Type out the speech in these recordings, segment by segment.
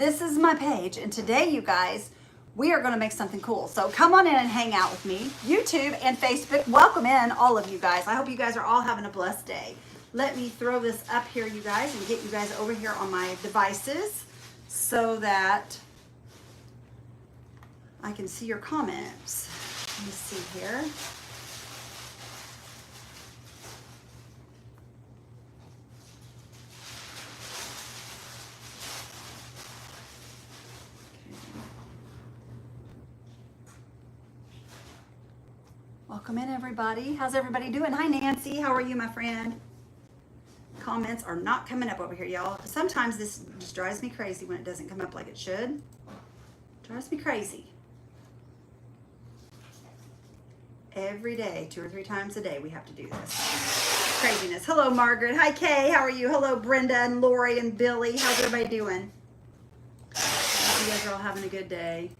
This is my page, and today, you guys, we are going to make something cool. So come on in and hang out with me. YouTube and Facebook, welcome in all of you guys. I hope you guys are all having a blessed day. Let me throw this up here, you guys, and get you guys over here on my devices so that I can see your comments. Let me see here. Welcome in, everybody. How's everybody doing? Hi, Nancy. How are you, my friend? Comments are not coming up over here, y'all. Sometimes this just drives me crazy when it doesn't come up like it should. Drives me crazy. Every day, 2 or 3 times a day, we have to do this. Craziness. Hello, Margaret. Hi, Kay. How are you? Hello, Brenda and Lori and Billy. How's everybody doing? Hope you guys are all having a good day.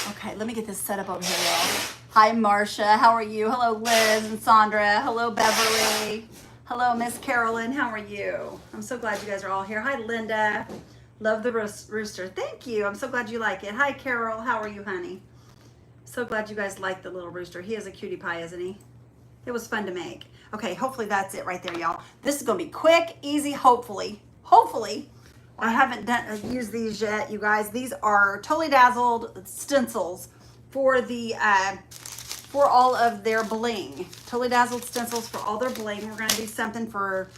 Okay, let me get this set up over here, y'all. Hi, Marcia. How are you? Hello, Liz and Sandra. Hello, Beverly. Hello, Miss Carolyn. How are you? I'm so glad you guys are all here. Hi, Linda. Love the rooster. Thank you. I'm so glad you like it. Hi, Carol. How are you, honey? So glad you guys like the little rooster. He is a cutie pie, isn't he? It was fun to make. Okay, hopefully that's it right there, y'all. This is going to be quick, easy, hopefully. Hopefully. I haven't used these yet, you guys. These are Totally Dazzled stencils for the for all of their bling. Totally Dazzled stencils for all their bling. We're going to do something for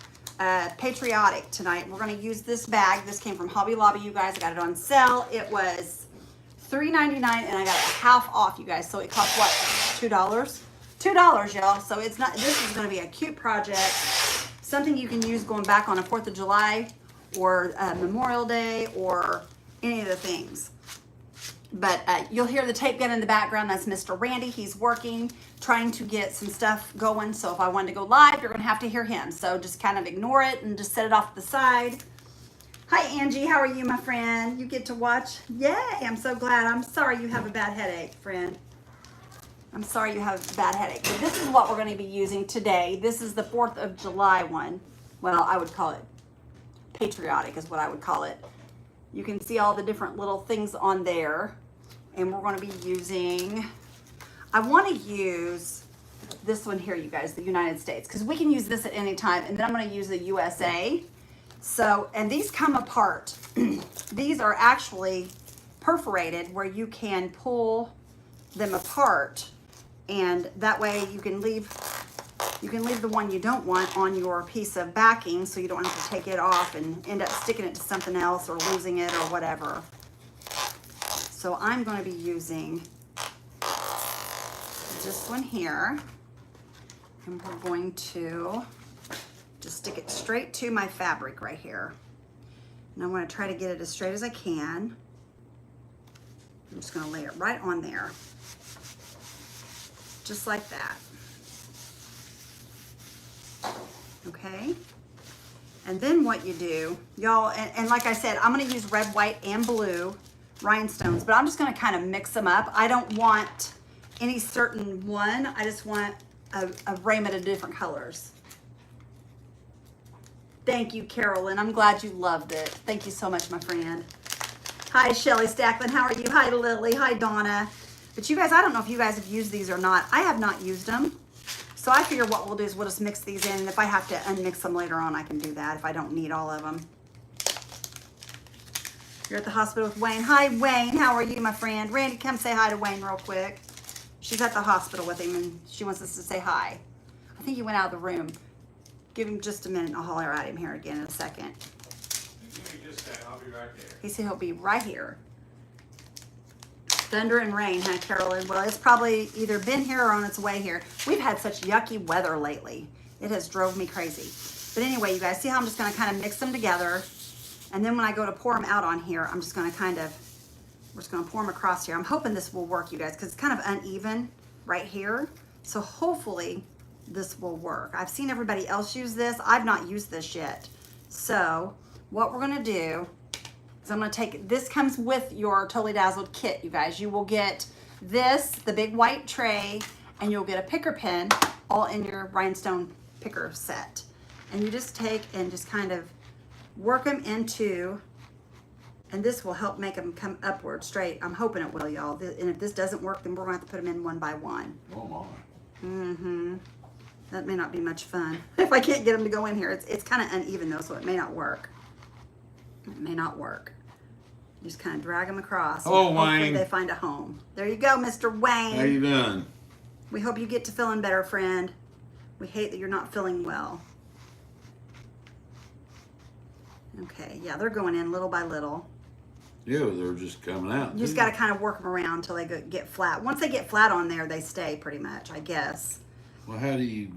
patriotic tonight. We're going to use this bag. This came from Hobby Lobby, you guys. I got it on sale. It was $3.99 and I got it half off, you guys. So it cost what? $2? $2, y'all. So it's not. This is going to be a cute project. Something you can use going back on a 4th of July or Memorial Day or any of the things. But you'll hear the tape gun in the background. That's Mr. Randy. He's working, trying to get some stuff going. So if I wanted to go live, you're going to have to hear him. So just kind of ignore it and just set it off to the side. Hi, Angie. How are you, my friend? You get to watch? Yay. I'm so glad. I'm sorry you have a bad headache, friend. I'm sorry you have a bad headache. But this is what we're going to be using today. This is the 4th of July one. Well, I would call it patriotic is what I would call it. You can see all the different little things on there. And we're going to be using, I want to use this one here, you guys, the United States, because we can use this at any time. And then I'm going to use the USA. So, and these come apart. These are actually perforated where you can pull them apart. And that way you can leave the one you don't want on your piece of backing so you don't have to take it off and end up sticking it to something else or losing it or whatever. So I'm going to be using this one here, and we're going to just stick it straight to my fabric right here. And I want to try to get it as straight as I can. I'm just going to lay it right on there, just like that. Okay. And then what you do, y'all, and like I said, I'm going to use red, white, and blue rhinestones, but I'm just going to kind of mix them up. I don't want any certain one. I just want a raiment of different colors. Thank you, Carolyn. I'm glad you loved it. Thank you so much, my friend. Hi, Shelly Stacklin. How are you? Hi, Lily. Hi, Donna. But you guys, I don't know if you guys have used these or not. I have not used them. So I figure what we'll do is we'll just mix these in. And if I have to unmix them later on, I can do that if I don't need all of them. You're at the hospital with Wayne. Hi, Wayne. How are you, my friend? Randy, come say hi to Wayne real quick. She's at the hospital with him, and she wants us to say hi. I think he went out of the room. Give him just a minute, and I'll holler at him here again in a second. Just say, I'll be right there. He said he'll be right here. Thunder and rain, huh, Carolyn? Well, it's probably either been here or on its way here. We've had such yucky weather lately. It has drove me crazy. But anyway, you guys, see how I'm just going to kind of mix them together. And then when I go to pour them out on here, I'm just going to we're just going to pour them across here. I'm hoping this will work, you guys, because it's kind of uneven right here. So hopefully this will work. I've seen everybody else use this. I've not used this yet. So what we're going to do is I'm going to take, this comes with your Totally Dazzled kit, you guys. You will get this, the big white tray, and you'll get a picker pen all in your rhinestone picker set. And you just take and just kind of work them into And this will help make them come upward straight. I'm hoping it will, y'all. And if this doesn't work, then we're going to have to put them in one by one. Oh my. Mm-hmm. That may not be much fun. If I can't get them to go in here. It's kind of uneven though, so it may not work. It may not work. You just kind of drag them across. Hello, hopefully Wayne. they find a home. There you go, Mr. Wayne. How you doing? We hope you get to feeling better, friend. We hate that you're not feeling well. Okay, yeah, they're going in little by little. Yeah, they're just coming out. You just got to kind of work them around until they get flat. Once they get flat on there, they stay pretty much, I guess. Well, how do you,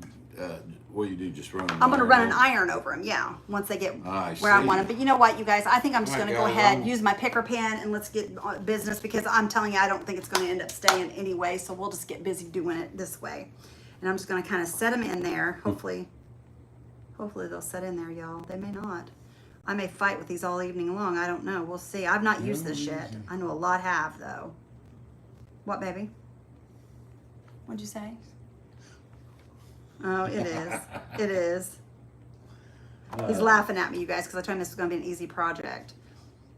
what do you do, just run them? I'm going to run an iron over them, yeah, once they get I where I see. want them. But you know what, you guys, I think I'm just My going to go God, ahead, I'm- use my picker pen, and let's get business because I'm telling you, I don't think it's going to end up staying anyway, so we'll just get busy doing it this way. And I'm just going to kind of set them in there. Hopefully they'll set in there, y'all. They may not. I may fight with these all evening long. I don't know. We'll see. I've not used this yet. I know a lot have, though. What, baby? What'd you say? Oh, it is. It is. He's laughing at me, you guys, because I told him this was going to be an easy project.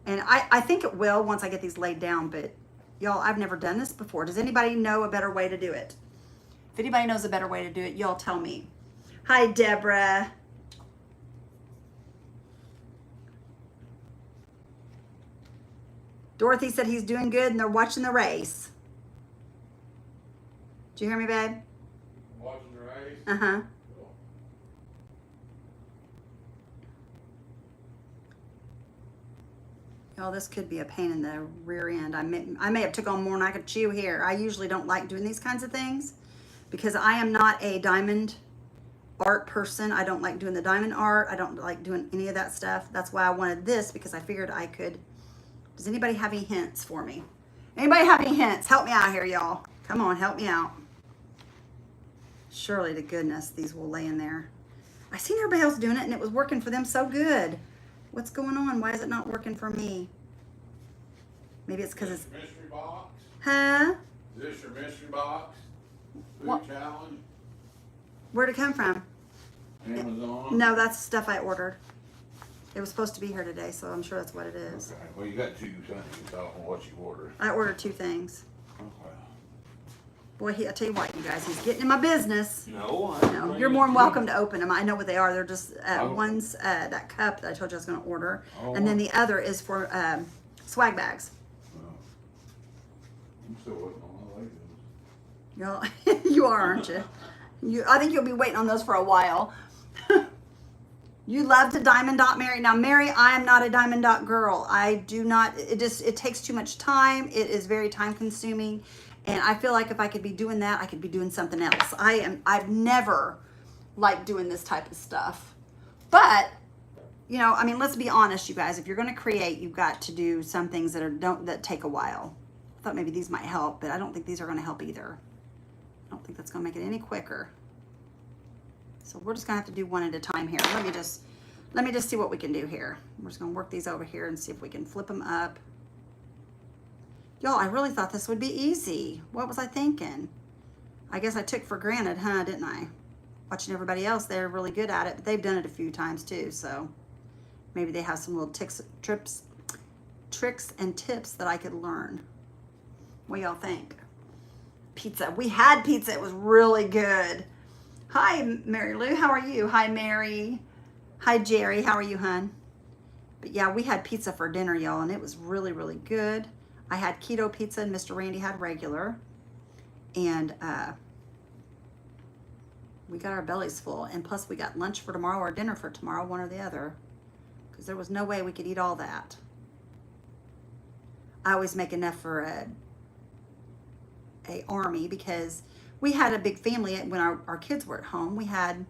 And I think it will once I get these laid down, but y'all, I've never done this before. Does anybody know a better way to do it? If anybody knows a better way to do it, y'all tell me. Hi, Deborah. Dorothy said he's doing good and they're watching the race. Did you hear me, babe? Watching the race. Uh-huh. Cool. Y'all, this could be a pain in the rear end. I may have took on more than I could chew here. I usually don't like doing these kinds of things because I am not a diamond art person. I don't like doing the diamond art. I don't like doing any of that stuff. That's why I wanted this because I figured I could. Does anybody have any hints for me? Anybody have any hints? Help me out here, y'all. Come on, help me out. Surely to goodness these will lay in there. I seen everybody else doing it and it was working for them so good. What's going on? Why is it not working for me? Maybe it's because Is it's... this your mystery box? Huh? Is this your mystery box? Food What? challenge? Where'd it come from? Amazon? No, that's stuff I ordered. It was supposed to be here today, so I'm sure that's what it is. Okay, well, you got two things off on what you ordered. I ordered 2 things. Okay. Boy, I tell you what, you guys, he's getting in my business. No, No, you're more than welcome to open them. I know what they are. They're just Oh. one's that cup that I told you I was going to order, Oh. and then the other is for swag bags. Oh. I'm still waiting on my Legos. You are, aren't you? I think you'll be waiting on those for a while. You love to diamond dot, Mary. Now, Mary, I am not a diamond dot girl. I do not. It takes too much time. It is very time consuming, and I feel like if I could be doing that, I could be doing something else. I've never liked doing this type of stuff, but you know, I mean, let's be honest, you guys. If you're going to create, you've got to do some things that take a while. I thought maybe these might help, but I don't think these are going to help either. I don't think that's going to make it any quicker. So we're just going to have to do one at a time here. Let me just see what we can do here. We're just going to work these over here and see if we can flip them up. Y'all, I really thought this would be easy. What was I thinking? I guess I took for granted, huh, didn't I? Watching everybody else, they're really good at it, but they've done it a few times too, so maybe they have some little tricks and tips that I could learn. What y'all think? Pizza. We had pizza. It was really good. Hi, Mary Lou. How are you? Hi, Mary. Hi, Jerry. How are you, hun? But yeah, we had pizza for dinner, y'all, and it was really, really good. I had keto pizza, and Mr. Randy had regular. And we got our bellies full. And plus, we got lunch for tomorrow or dinner for tomorrow, one or the other. Because there was no way we could eat all that. I always make enough for a army because we had a big family when our kids were at home. We had,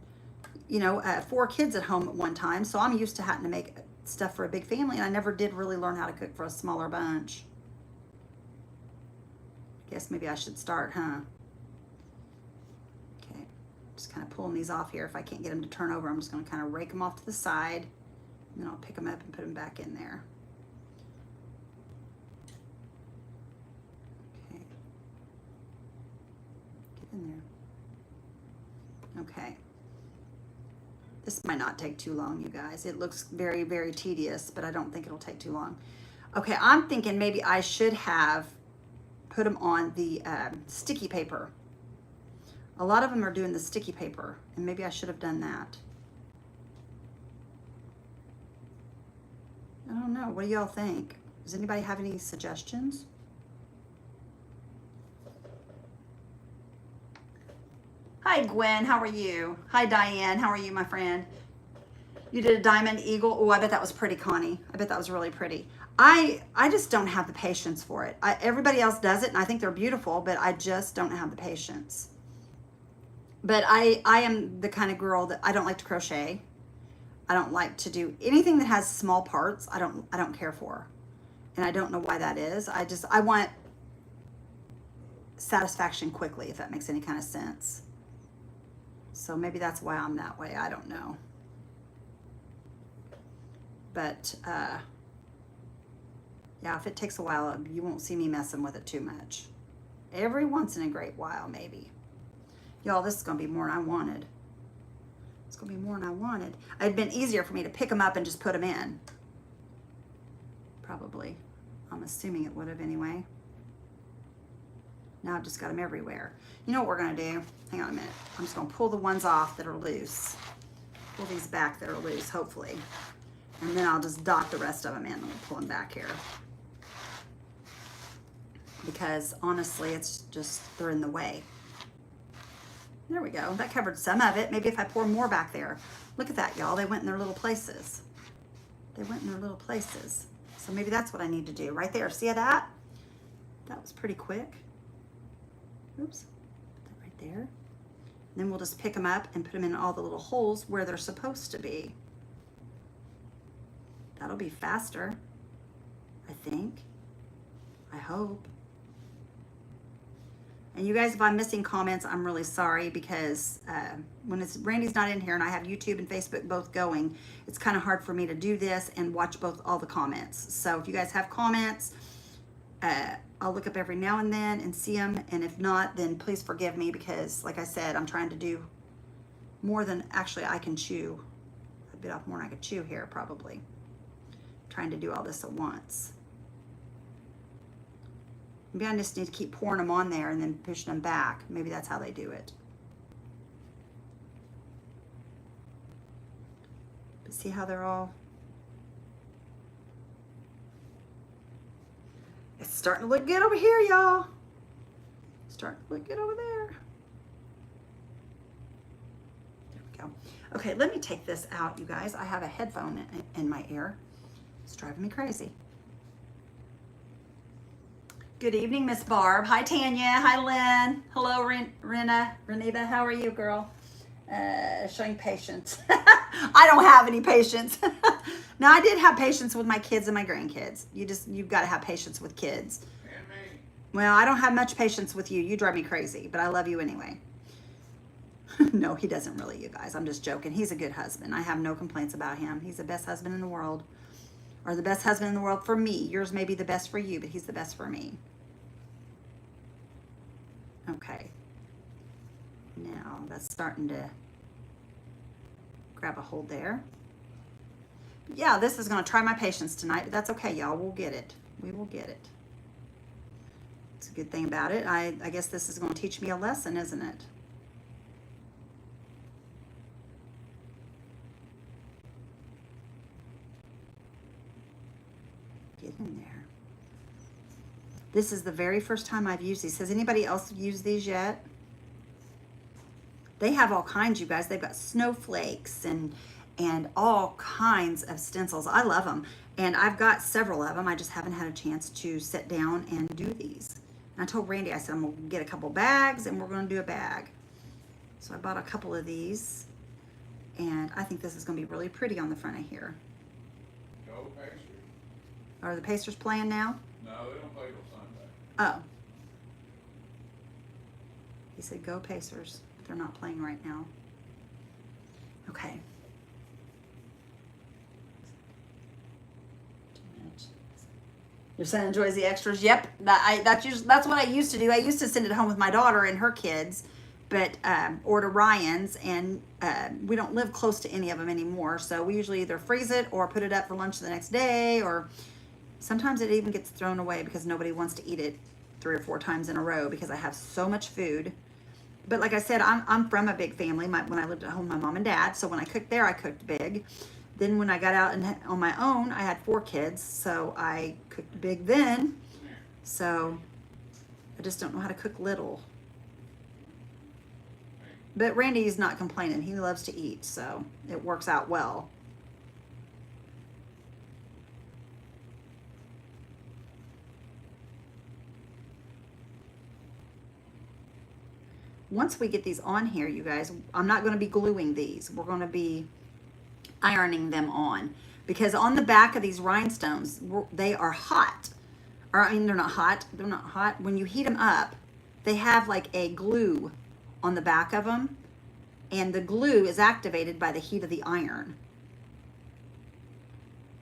you know, 4 kids at home at one time. So I'm used to having to make stuff for a big family. And I never did really learn how to cook for a smaller bunch. Guess maybe I should start, huh? Okay, just kind of pulling these off here. If I can't get them to turn over, I'm just going to kind of rake them off to the side. And then I'll pick them up and put them back in there. Okay. Get in there. Okay. This might not take too long, you guys. It looks very, very tedious, but I don't think it'll take too long. Okay, I'm thinking maybe I should have put them on the sticky paper. A lot of them are doing the sticky paper, and maybe I should have done that. I don't know. What do y'all think? Does anybody have any suggestions? Hi, Gwen. How are you? Hi, Diane. How are you, my friend? You did a diamond eagle. Oh, I bet that was pretty, Connie. I bet that was really pretty. I just don't have the patience for it. Everybody else does it, and I think they're beautiful, but I just don't have the patience. But I am the kind of girl that I don't like to crochet. I don't like to do anything that has small parts. I don't care for. And I don't know why that is. I want satisfaction quickly, if that makes any kind of sense. So maybe that's why I'm that way. I don't know. But yeah, if it takes a while, you won't see me messing with it too much. Every once in a great while, maybe. Y'all, this is going to be more than I wanted. It's going to be more than I wanted. It'd been easier for me to pick them up and just put them in. Probably. I'm assuming it would have anyway. Now I've just got them everywhere. You know what we're going to do? Hang on a minute. I'm just going to pull the ones off that are loose. Pull these back that are loose, hopefully. And then I'll just dot the rest of them in. Let me pull them back here. Because honestly, it's just, they're in the way. There we go. That covered some of it. Maybe if I pour more back there. Look at that, y'all. They went in their little places. They went in their little places. So maybe that's what I need to do. Right there. See that? That was pretty quick. Oops. Put that right there. And then we'll just pick them up and put them in all the little holes where they're supposed to be. That'll be faster, I think. I hope. And you guys, if I'm missing comments, I'm really sorry, because when Randy's not in here and I have YouTube and Facebook both going, it's kind of hard for me to do this and watch all the comments. So if you guys have comments, I'll look up every now and then and see them. And if not, then please forgive me, because like I said, I'm trying to do more than actually I can chew. I bit off more than I could chew here, probably. Trying to do all this at once. Maybe I just need to keep pouring them on there and then pushing them back. Maybe that's how they do it. But see how they're all... It's starting to look good over here, y'all. Starting to look good over there. There we go. Okay, let me take this out, you guys. I have a headphone in my ear. It's driving me crazy. Good evening, Miss Barb. Hi, Tanya. Hi, Lynn. Hello, Renita. How are you, girl? Showing patience. I don't have any patience. Now, I did have patience with my kids and my grandkids. You've got to have patience with kids. And me. Well, I don't have much patience with you. You drive me crazy, but I love you anyway. No, he doesn't really, you guys. I'm just joking. He's a good husband. I have no complaints about him. He's the best husband in the world. Or the best husband in the world for me. Yours may be the best for you, but he's the best for me. Okay. Now that's starting to grab a hold there. Yeah, this is going to try my patience tonight, but that's okay, y'all. We'll get it. We will get it. It's a good thing about it. I guess this is going to teach me a lesson, isn't it? Get in there. This is the very first time I've used these. Has anybody else used these yet? They have all kinds, you guys. They've got snowflakes and all kinds of stencils. I love them. And I've got several of them. I just haven't had a chance to sit down and do these. And I told Randy, I said, I'm going to get a couple bags and we're going to do a bag. So I bought a couple of these. And I think this is going to be really pretty on the front of here. Go Pacers. Are the Pacers playing now? No, they don't play till Sunday. Oh. He said, go Pacers. They're not playing right now. Okay. Your son enjoys the extras. Yep, that's what I used to do. I used to send it home with my daughter and her kids, but or to Ryan's, and we don't live close to any of them anymore. So we usually either freeze it or put it up for lunch the next day, or Sometimes it even gets thrown away because nobody wants to eat it 3 or 4 times in a row because I have so much food. But like I said, I'm from a big family. When I lived at home, my mom and dad. So when I cooked there, I cooked big. Then when I got out and on my own, I had 4 kids. So I cooked big then. So I just don't know how to cook little. But Randy's not complaining. He loves to eat, so it works out well. Once we get these on here, you guys, I'm not going to be gluing these. We're going to be ironing them on. Because on the back of these rhinestones, they are hot. Or, I mean, they're not hot. They're not hot. When you heat them up, they have like a glue on the back of them. And the glue is activated by the heat of the iron.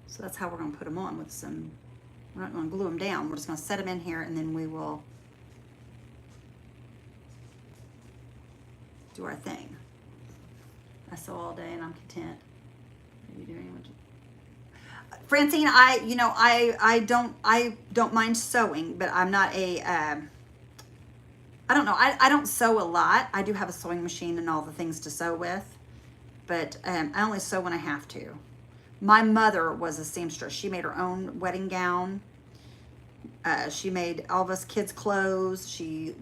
So that's how we're going to put them on with some, we're not going to glue them down. We're just going to set them in here and then we will do our thing. I sew all day and I'm content. Are you doing what you... Francine, I don't mind sewing, but I'm not a, I don't know. I don't sew a lot. I do have a sewing machine and all the things to sew with, but I only sew when I have to. My mother was a seamstress. She made her own wedding gown. She made all of us kids' clothes. She,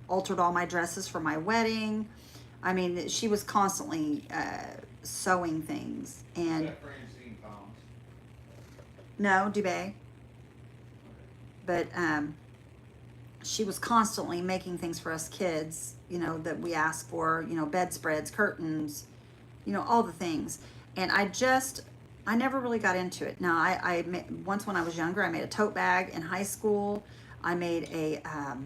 altered all my dresses for my wedding. I mean, she was constantly sewing things. And Is that Francine Thomas? no, Dubay. But she was constantly making things for us kids, that we asked for, bedspreads, curtains, all the things. And I never really got into it. Now, I once when I was younger, I made a tote bag in high school. I made I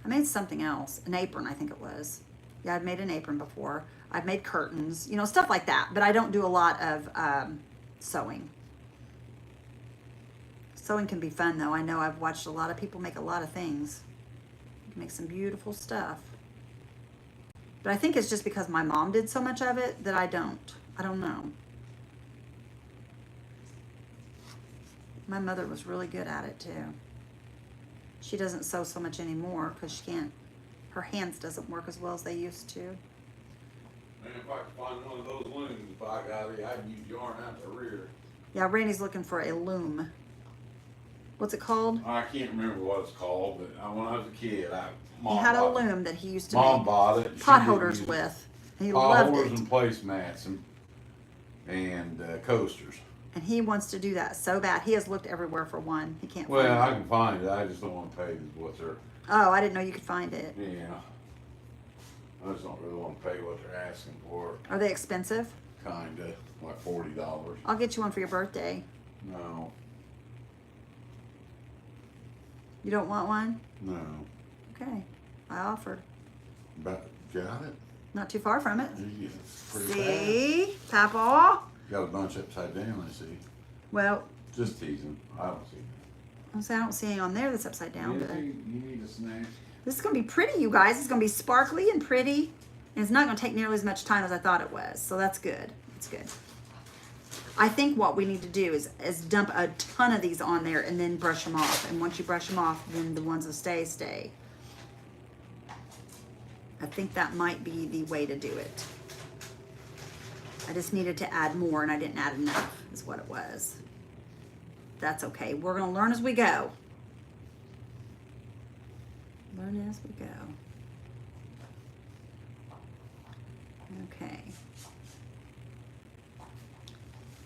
made something else, an apron, I think it was. Yeah, I've made an apron before. I've made curtains, stuff like that. But I don't do a lot of sewing. Sewing can be fun, though. I know I've watched a lot of people make a lot of things. You can make some beautiful stuff. But I think it's just because my mom did so much of it that I don't. I don't know. My mother was really good at it, too. She doesn't sew so much anymore because she can't. Her hands doesn't work as well as they used to. Man, if I could find one of those looms, by golly, I'd use yarn out the rear. Yeah, Randy's looking for a loom. What's it called? I can't remember what it's called, but when I was a kid, He had a loom that he used to Mom make bought it. pot holders with. He loved Holders it. and placemats and coasters. And he wants to do that so bad. He has looked everywhere for one. He can't Well, find I it. can find it. I just don't want to pay what they're. Oh, I didn't know you could find it. Yeah. I just don't really want to pay what they're asking for. Are they expensive? Kinda, like $40. I'll get you one for your birthday. No, You don't want one? no. Okay. I offered. But got it. Not too far from it. Yeah, it's pretty See? Papa? fast. Got a bunch upside down. I see. Well, Just teasing. I don't see I don't see any on there that's upside down. that. But You need a snack. this is going to be pretty, you guys. It's going to be sparkly and pretty. And it's not going to take nearly as much time as I thought it was. So that's good. It's good. I think what we need to do is dump a ton of these on there and then brush them off. And once you brush them off, then the ones that stay. I think that might be the way to do it. I just needed to add more and I didn't add enough is what it was. That's okay. We're going to learn as we go. Learn as we go. Okay.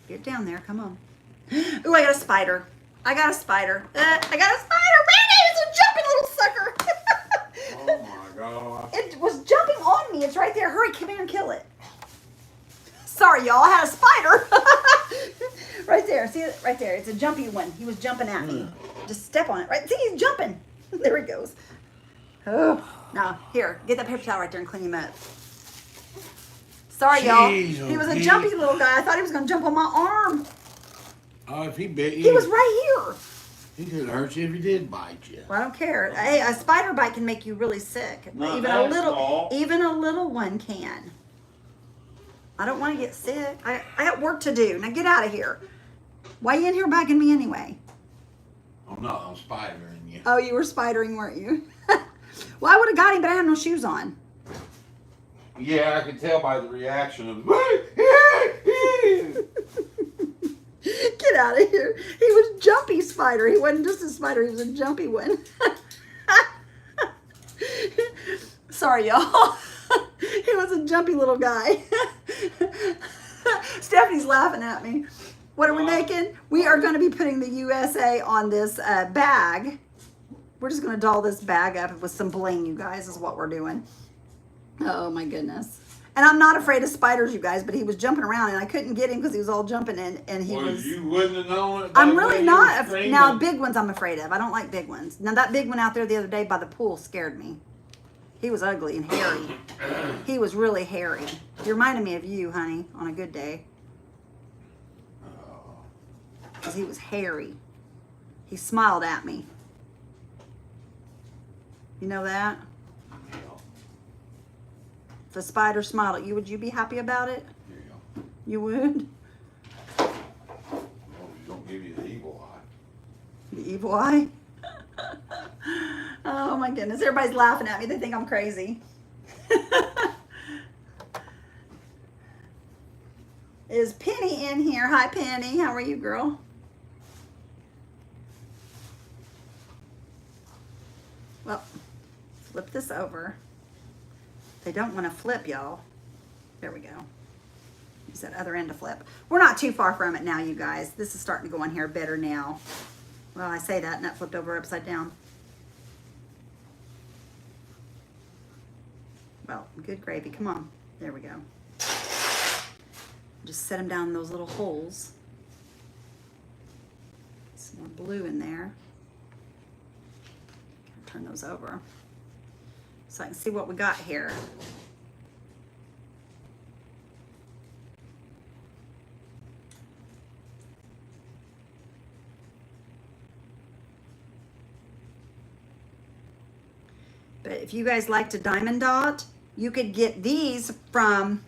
Get down there. Come on. Ooh, I got a spider. I got a spider. Randy, it's a jumping little sucker. Oh my God. It was jumping on me. It's right there. Hurry, come here and kill it. Sorry, y'all. I had a spider. Right there. See it? Right there. It's a jumpy one. He was jumping at me. Just step on it. Right? See, he's jumping. There he goes. Oh. Now, here. Get that paper towel right there and clean him up. Sorry, y'all. Jeez, He was a okay. jumpy little guy. I thought he was going to jump on my arm. Oh, if he bit you, He was right here. he could hurt you if he did bite you. Well, I don't care. Hey, a spider bite can make you really sick. Not Even that small. even a little one can. I don't want to get sick. I got work to do. Now get out of here. Why you in here bugging me anyway? I'm not. I'm spidering you. Oh, you were spidering, weren't you? Well, I would have got him, but I had no shoes on. Yeah, I could tell by the reaction of. Get out of here. He was jumpy spider. He wasn't just a spider. He was a jumpy one. Sorry, y'all. He was a jumpy little guy. Stephanie's laughing at me. What are we making? We are going to be putting the USA on this bag. We're just going to doll this bag up with some bling, you guys, is what we're doing. Oh, my goodness. And I'm not afraid of spiders, you guys, but he was jumping around, and I couldn't get him because he was all jumping in, and he Well, was... you wouldn't have known it. By I'm the really way you not. were Now, screaming. big ones I'm afraid of. I don't like big ones. Now, that big one out there the other day by the pool scared me. He was ugly and hairy. He was really hairy. He reminded me of you, honey, on a good day. Because he was hairy. He smiled at me. You know that? Yeah. If a spider smiled at you, would you be happy about it? Yeah. You would? Well, you don't give you the evil eye. The evil eye? Oh my goodness. Everybody's laughing at me. They think I'm crazy. Is Penny in here? Hi, Penny. How are you, girl? Well, flip this over. They don't want to flip, y'all. There we go. Use that other end to flip. We're not too far from it now, you guys. This is starting to go on here better now. Well, I say that and that flipped over upside down. Well, good gravy. Come on. There we go. Just set them down in those little holes. Some more blue in there. Turn those over so I can see what we got here. But if you guys like to diamond dot, you could get these from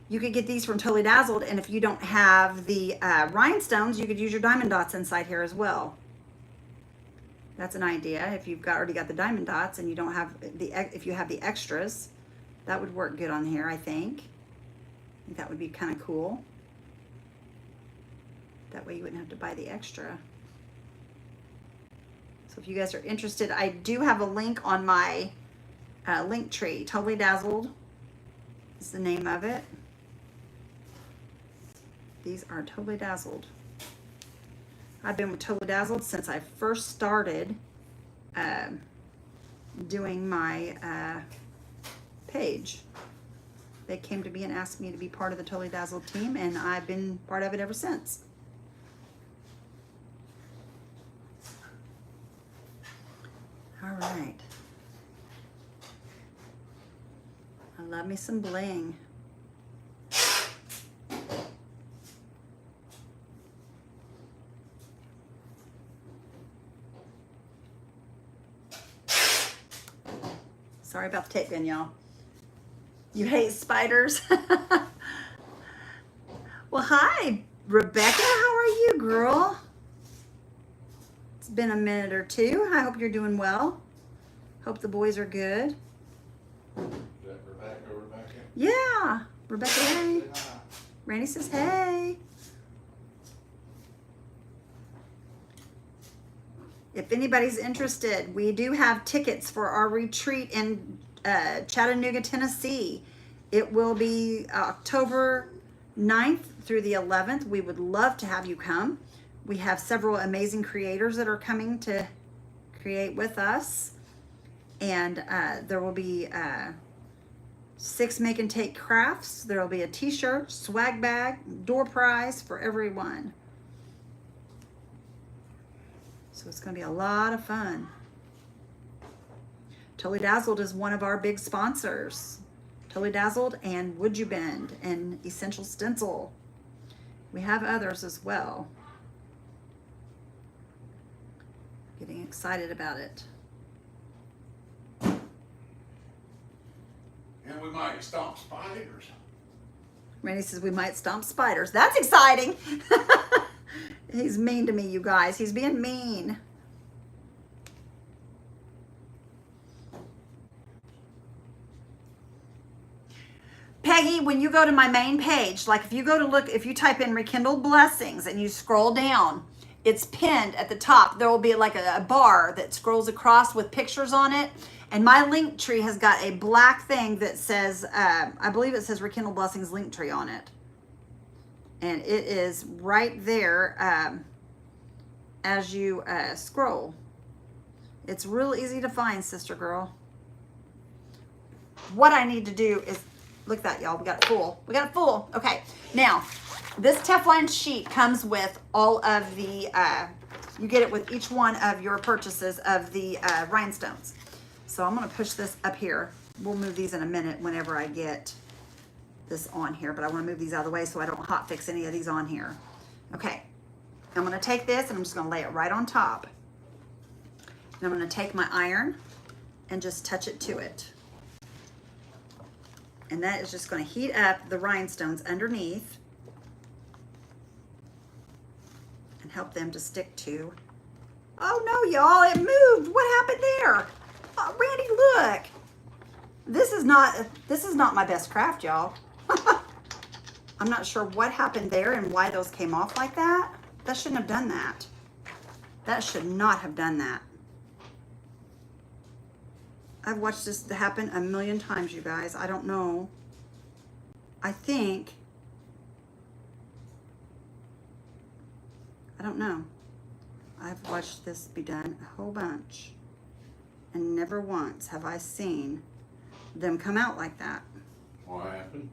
Totally Dazzled, and if you don't have the rhinestones, you could use your diamond dots inside here as well. That's an idea. If you've already got the diamond dots and you don't have if you have the extras, that would work good on here, I think. That would be kind of cool. That way you wouldn't have to buy the extra. So if you guys are interested, I do have a link on my link tree. Totally Dazzled is the name of it. These are Totally Dazzled. I've been with Totally Dazzled since I first started doing my page. They came to me and asked me to be part of the Totally Dazzled team, and I've been part of it ever since. All right. I love me some bling. Sorry about the tape gun, y'all. You hate spiders? Well, hi, Rebecca. How are you, girl? It's been a minute or two. I hope you're doing well. Hope the boys are good. Is that Rebecca? Yeah. Rebecca, hey. Say hi. Randy says, hey. If anybody's interested, we do have tickets for our retreat in Chattanooga, Tennessee. It will be October 9th through the 11th. We would love to have you come. We have several amazing creators that are coming to create with us. And there will be 6 make and take crafts. There will be a t-shirt, swag bag, door prize for everyone. So it's going to be a lot of fun. Totally Dazzled is one of our big sponsors. Totally Dazzled and Would You Bend and Essential Stencil. We have others as well. Getting excited about it. And we might stomp spiders. Randy says we might stomp spiders. That's exciting. He's mean to me, you guys. He's being mean. Peggy, when you go to my main page, like if you go to look, if you type in Rekindled Blessings and you scroll down, it's pinned at the top. There will be like a bar that scrolls across with pictures on it. And my link tree has got a black thing that says, I believe it says Rekindled Blessings link tree on it. And it is right there as you scroll. It's real easy to find, sister girl. What I need to do is, look at that, y'all. We got it full. We got it full. Okay. Now, this Teflon sheet comes with all of the, you get it with each one of your purchases of the rhinestones. So I'm going to push this up here. We'll move these in a minute whenever I get this on here, but I want to move these out of the way so I don't hot fix any of these on here. Okay. I'm going to take this and I'm just going to lay it right on top. And I'm going to take my iron and just touch it to it. And that is just going to heat up the rhinestones underneath and help them to stick to. Oh no, y'all, it moved. What happened there? Oh, Randy, look. This is not my best craft, y'all. I'm not sure what happened there and why those came off like that. That shouldn't have done that. That should not have done that. I've watched this happen a million times, you guys. I don't know. I don't know. I've watched this be done a whole bunch. And never once have I seen them come out like that. What happened?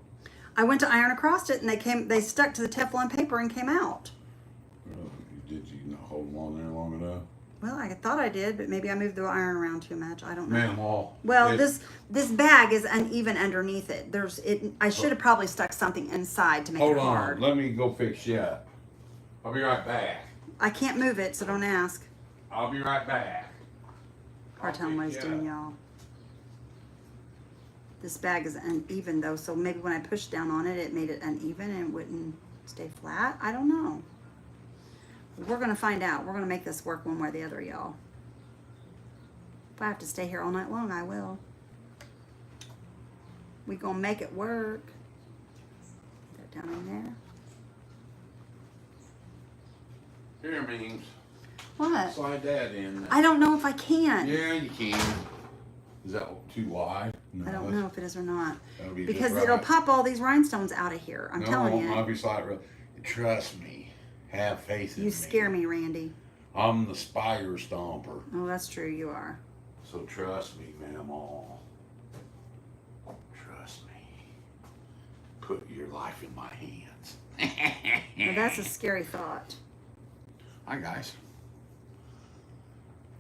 I went to iron across it and they stuck to the Teflon paper and came out. Oh, did you not hold them on there long enough? Well, I thought I did, but maybe I moved the iron around too much. I don't know. Minimal. Well, this bag is uneven underneath it. I should have probably stuck something inside to make Hold it on. hard. Let me go fix you up. I'll be right back. I can't move it, so don't ask. I'll be right back. Hard telling what it's doing, y'all. This bag is uneven though, so maybe when I pushed down on it, it made it uneven and it wouldn't stay flat. I don't know. We're gonna find out. We're gonna make this work one way or the other, y'all. If I have to stay here all night long, I will. We gonna make it work. Put that down in there. Here, Means. What? Slide that in. I don't know if I can. Yeah, you can. Is that too wide? No, I don't know if it is or not. that'll be Because just it'll right. pop all these rhinestones out of here. I'm telling you. I'll be slightly. Trust me. Have faith in me. You scare me, Randy. I'm the spider stomper. Oh, that's true. You are. So trust me, Mamaw. Trust me. Put your life in my hands. Now, that's a scary thought. Hi, guys.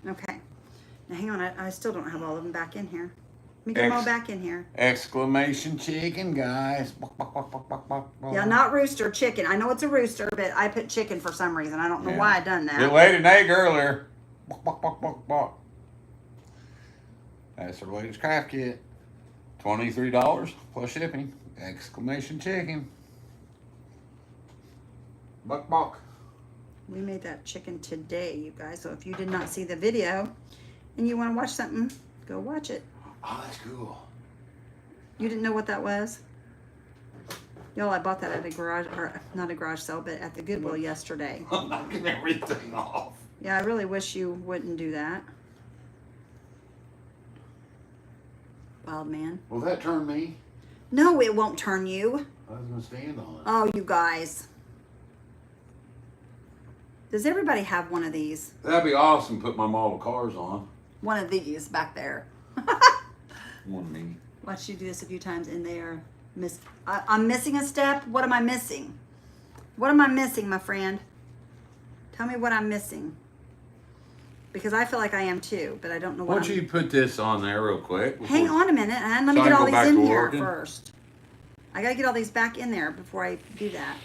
Okay. Now, hang on. I still don't have all of them back in here. Let me get them all back in here. Exclamation chicken, guys. Yeah, not rooster, chicken. I know it's a rooster, but I put chicken for some reason. I don't know why I done that. It laid an egg earlier. That's our latest craft kit. $23 plus shipping. Exclamation chicken. Buck. We made that chicken today, you guys. So if you did not see the video and you want to watch something, go watch it. Oh, that's cool. You didn't know what that was? Y'all, I bought that at a garage, or not a garage sale, but at the Goodwill yesterday. I'm knocking everything off. Yeah, I really wish you wouldn't do that. Wild man. Will that turn me? No, it won't turn you. I was gonna stand on it. Oh, you guys. Does everybody have one of these? That'd be awesome. Put my model cars on. One of these back there. One me. Watch you do this a few times and they are I'm missing a step. What am I missing? What am I missing, my friend? Tell me what I'm missing. Because I feel like I am too, but I don't know Why what don't you put this on there real quick? Hang on a minute, and let me So I get can all go these back in to here working? first. I gotta get all these back in there before I do that.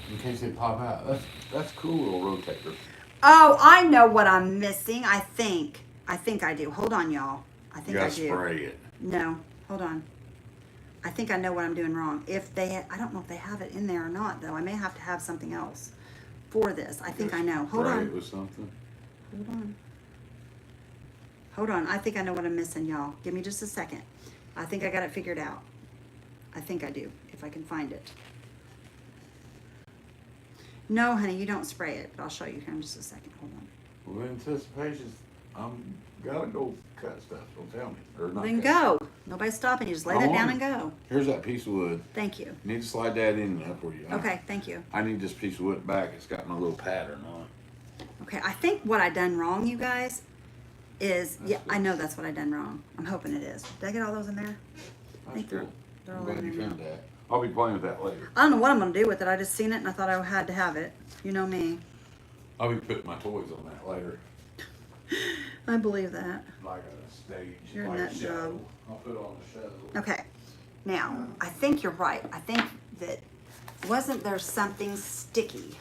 In case they pop out. That's cool, little rotator. Oh, I know what I'm missing. I think I do. Hold on, y'all. I You think I gotta do. spray it. No, hold on. I think I know what I'm doing wrong. I don't know if they have it in there or not, though. I may have to have something else. for this. I think I know. Hold Spray on. it with something. Hold on. Hold on. I think I know what I'm missing, y'all. Give me just a second. I think I got it figured out. I think I do, if I can find it. No, honey, you don't spray it, but I'll show you here in just a second. Hold on. Well, anticipation, gotta go cut stuff. Don't tell me. Or not Then cut. go. Nobody's stopping you. Just lay I that want down it. and go. Here's that piece of wood. Thank you. You need to slide that in there for you. Okay, thank you. I need this piece of wood back. It's got my little pattern on it. Okay, I think what I done wrong, you guys, is, That's yeah, good. I know that's what I done wrong. I'm hoping it is. Did I get all those in there? I think That's cool. they're I'm all glad in you there now. found that. I'll be playing with that later. I don't know what I'm going to do with it. I just seen it and I thought I had to have it. You know me. I'll be putting my toys on that later. I believe that. Like a stage. You're a like nut a show. job. I'll put it on the show. Okay. Now, I think you're right. I think that, wasn't there something sticky?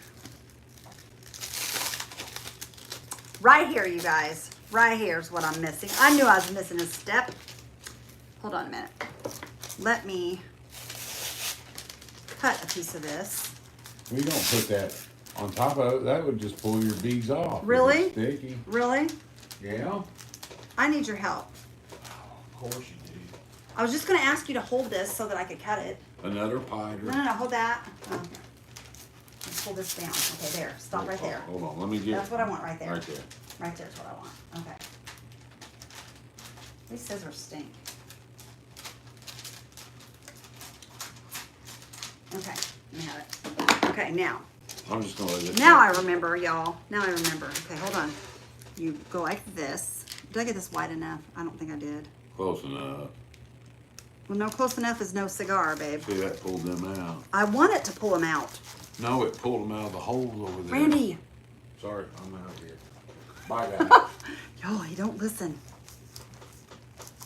Right here, you guys. Right here is what I'm missing. I knew I was missing a step. Hold on a minute. Let me cut a piece of this. We don't put that on top of it. That would just pull your beads off. Really? It's sticky. Really? Yeah. I need your help. Of course you do. I was just going to ask you to hold this so that I could cut it. Another pie. No, hold that. Oh, here. Let's pull this down. Okay, there. Stop right there. Hold on. Let me get. That's what I want right there. Right there. Right there's what I want. Okay. These scissors stink. Okay, let me have it. Okay, now. I'm just gonna let it. Now I remember, y'all. Now I remember. Okay, hold on. You go like this. Did I get this wide enough? I don't think I did. Close enough. Well, no, close enough is no cigar, babe. See, that pulled them out. I want it to pull them out. No, it pulled them out of the holes over there. Randy. Sorry, I'm out here. Bye, guys. Y'all, you don't listen.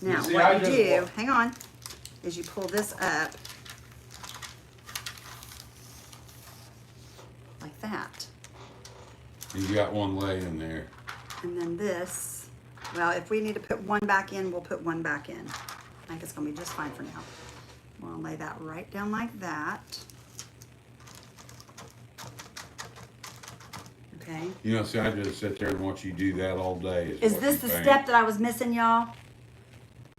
Now, see, what I you just do, wa- hang on, is you pull this up like that. You got one laying there. And then this, well, if we need to put one back in, we'll put one back in. I think it's gonna be just fine for now. We'll lay that right down like that. Okay. You know, see, I just sit there and watch you do that all day. Is what this you the think. step that I was missing, y'all?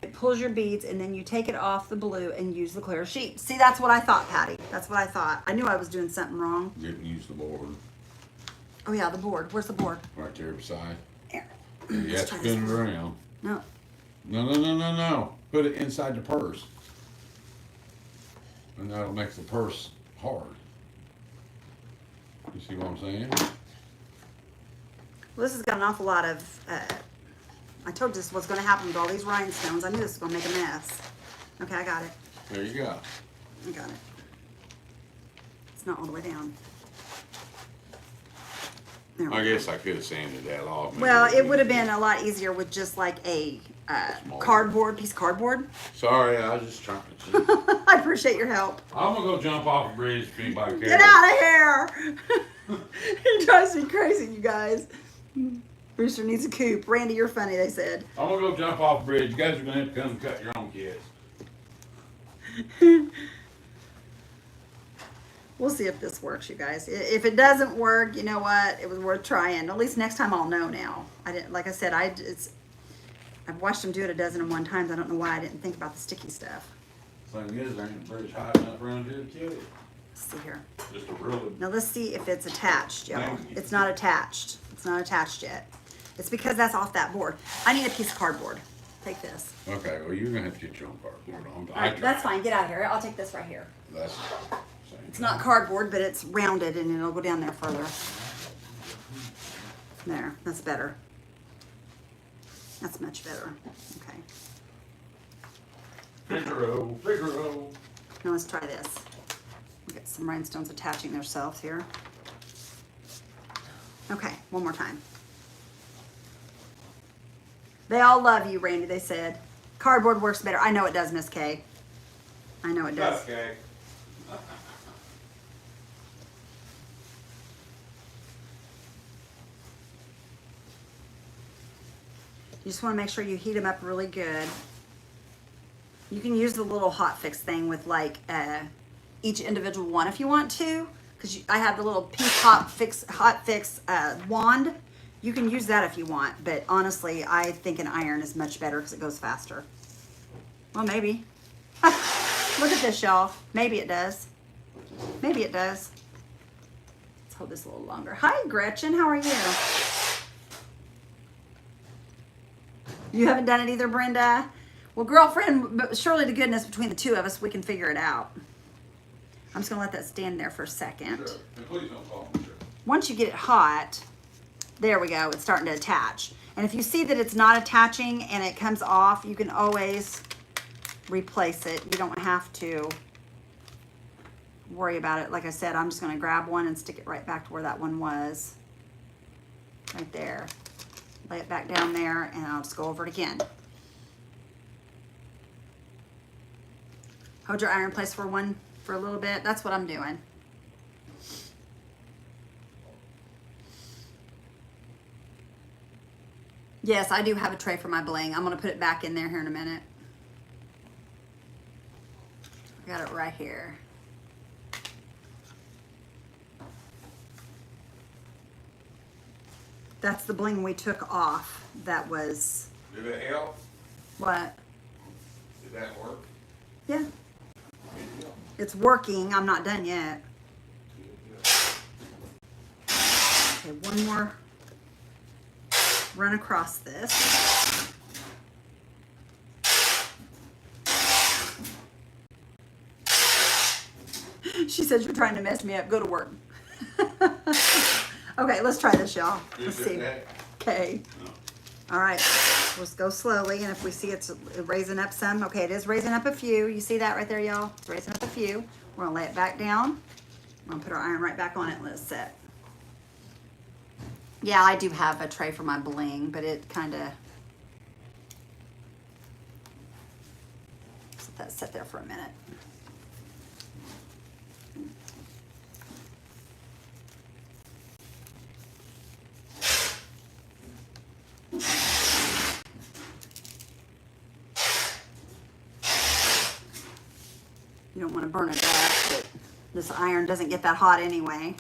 It pulls your beads and then you take it off the blue and use the clear sheet. See, that's what I thought, Patty. That's what I thought. I knew I was doing something wrong. Didn't use the board Oh yeah, the board. Where's the board? right there beside. Here. You have Let's to try spin it this one. around. No. No. Put it inside the purse. And that'll make the purse hard. You see what I'm saying? Well, this has got an awful lot of, I told you this was going to happen with all these rhinestones. I knew this was going to make a mess. Okay, I got it. There you go. I got it. It's not all the way down. There we I go. guess I could have sanded that off. Maybe Well, it would have been- been a lot easier with just like a Small. cardboard, piece of cardboard. Sorry, I was just trying to. I appreciate your help. I'm gonna go jump off a bridge if anybody cares. Get out of here! He drives me crazy, you guys. Brewster needs a coop. Randy, you're funny, they said. I'm gonna go jump off a bridge. You guys are gonna have to come and cut your own kids. We'll see if this works, you guys. If it doesn't work, you know what? It was worth trying. At least next time I'll know now. I didn't, like I said, I've watched them do it a dozen and one times. I don't know why I didn't think about the sticky stuff. Thing is, there ain't a bridge high enough around here to kill you. Let's see here. Just a really. Now let's see if it's attached, y'all. Thank you. It's not attached. It's not attached yet. It's because that's off that board. I need a piece of cardboard. Take this. Okay, well you're gonna have to get your own cardboard on. All right, that's fine. Get out of here. I'll take this right here. That's. It's not cardboard, but it's rounded and it'll go down there further. There, that's better. That's much better. Okay. Figaro. Now let's try this. We'll get some rhinestones attaching themselves here. Okay, one more time. They all love you, Randy, they said. Cardboard works better. I know it does, Miss Kay. I know it does. Okay. You just want to make sure you heat them up really good. You can use the little hot fix thing with like each individual one if you want to, because I have the little pink hot fix wand. You can use that if you want, but honestly, I think an iron is much better because it goes faster. Well, maybe. Look at this, y'all. Maybe it does. Maybe it does. Let's hold this a little longer. Hi, Gretchen. How are you? You haven't done it either, Brenda? Well, girlfriend, but surely to goodness, between the two of us, we can figure it out. I'm just going to let that stand there for a second. Sure. And please don't call me, sure. Once you get it hot, there we go. It's starting to attach. And if you see that it's not attaching and it comes off, you can always replace it. You don't have to worry about it. Like I said, I'm just going to grab one and stick it right back to where that one was. Right there. Lay it back down there, and I'll just go over it again. Hold your iron in place for a little bit. That's what I'm doing. Yes, I do have a tray for my bling. I'm going to put it back in there here in a minute. I got it right here. That's the bling we took off. That was... Did it help? What? Did that work? Yeah. Good deal. It's working. I'm not done yet. Good deal. Okay, one more run across this. She says you're trying to mess me up. Go to work. Okay, let's try this, y'all. Let's see. Okay. All right. Let's go slowly, and if we see it's raising up some, okay, it is raising up a few. You see that right there, y'all? It's raising up a few. We're gonna lay it back down. I'm gonna put our iron right back on it and let it set. Yeah, I do have a tray for my bling, but it kind of... Let that sit there for a minute. You don't want to burn it up, but this iron doesn't get that hot anyway.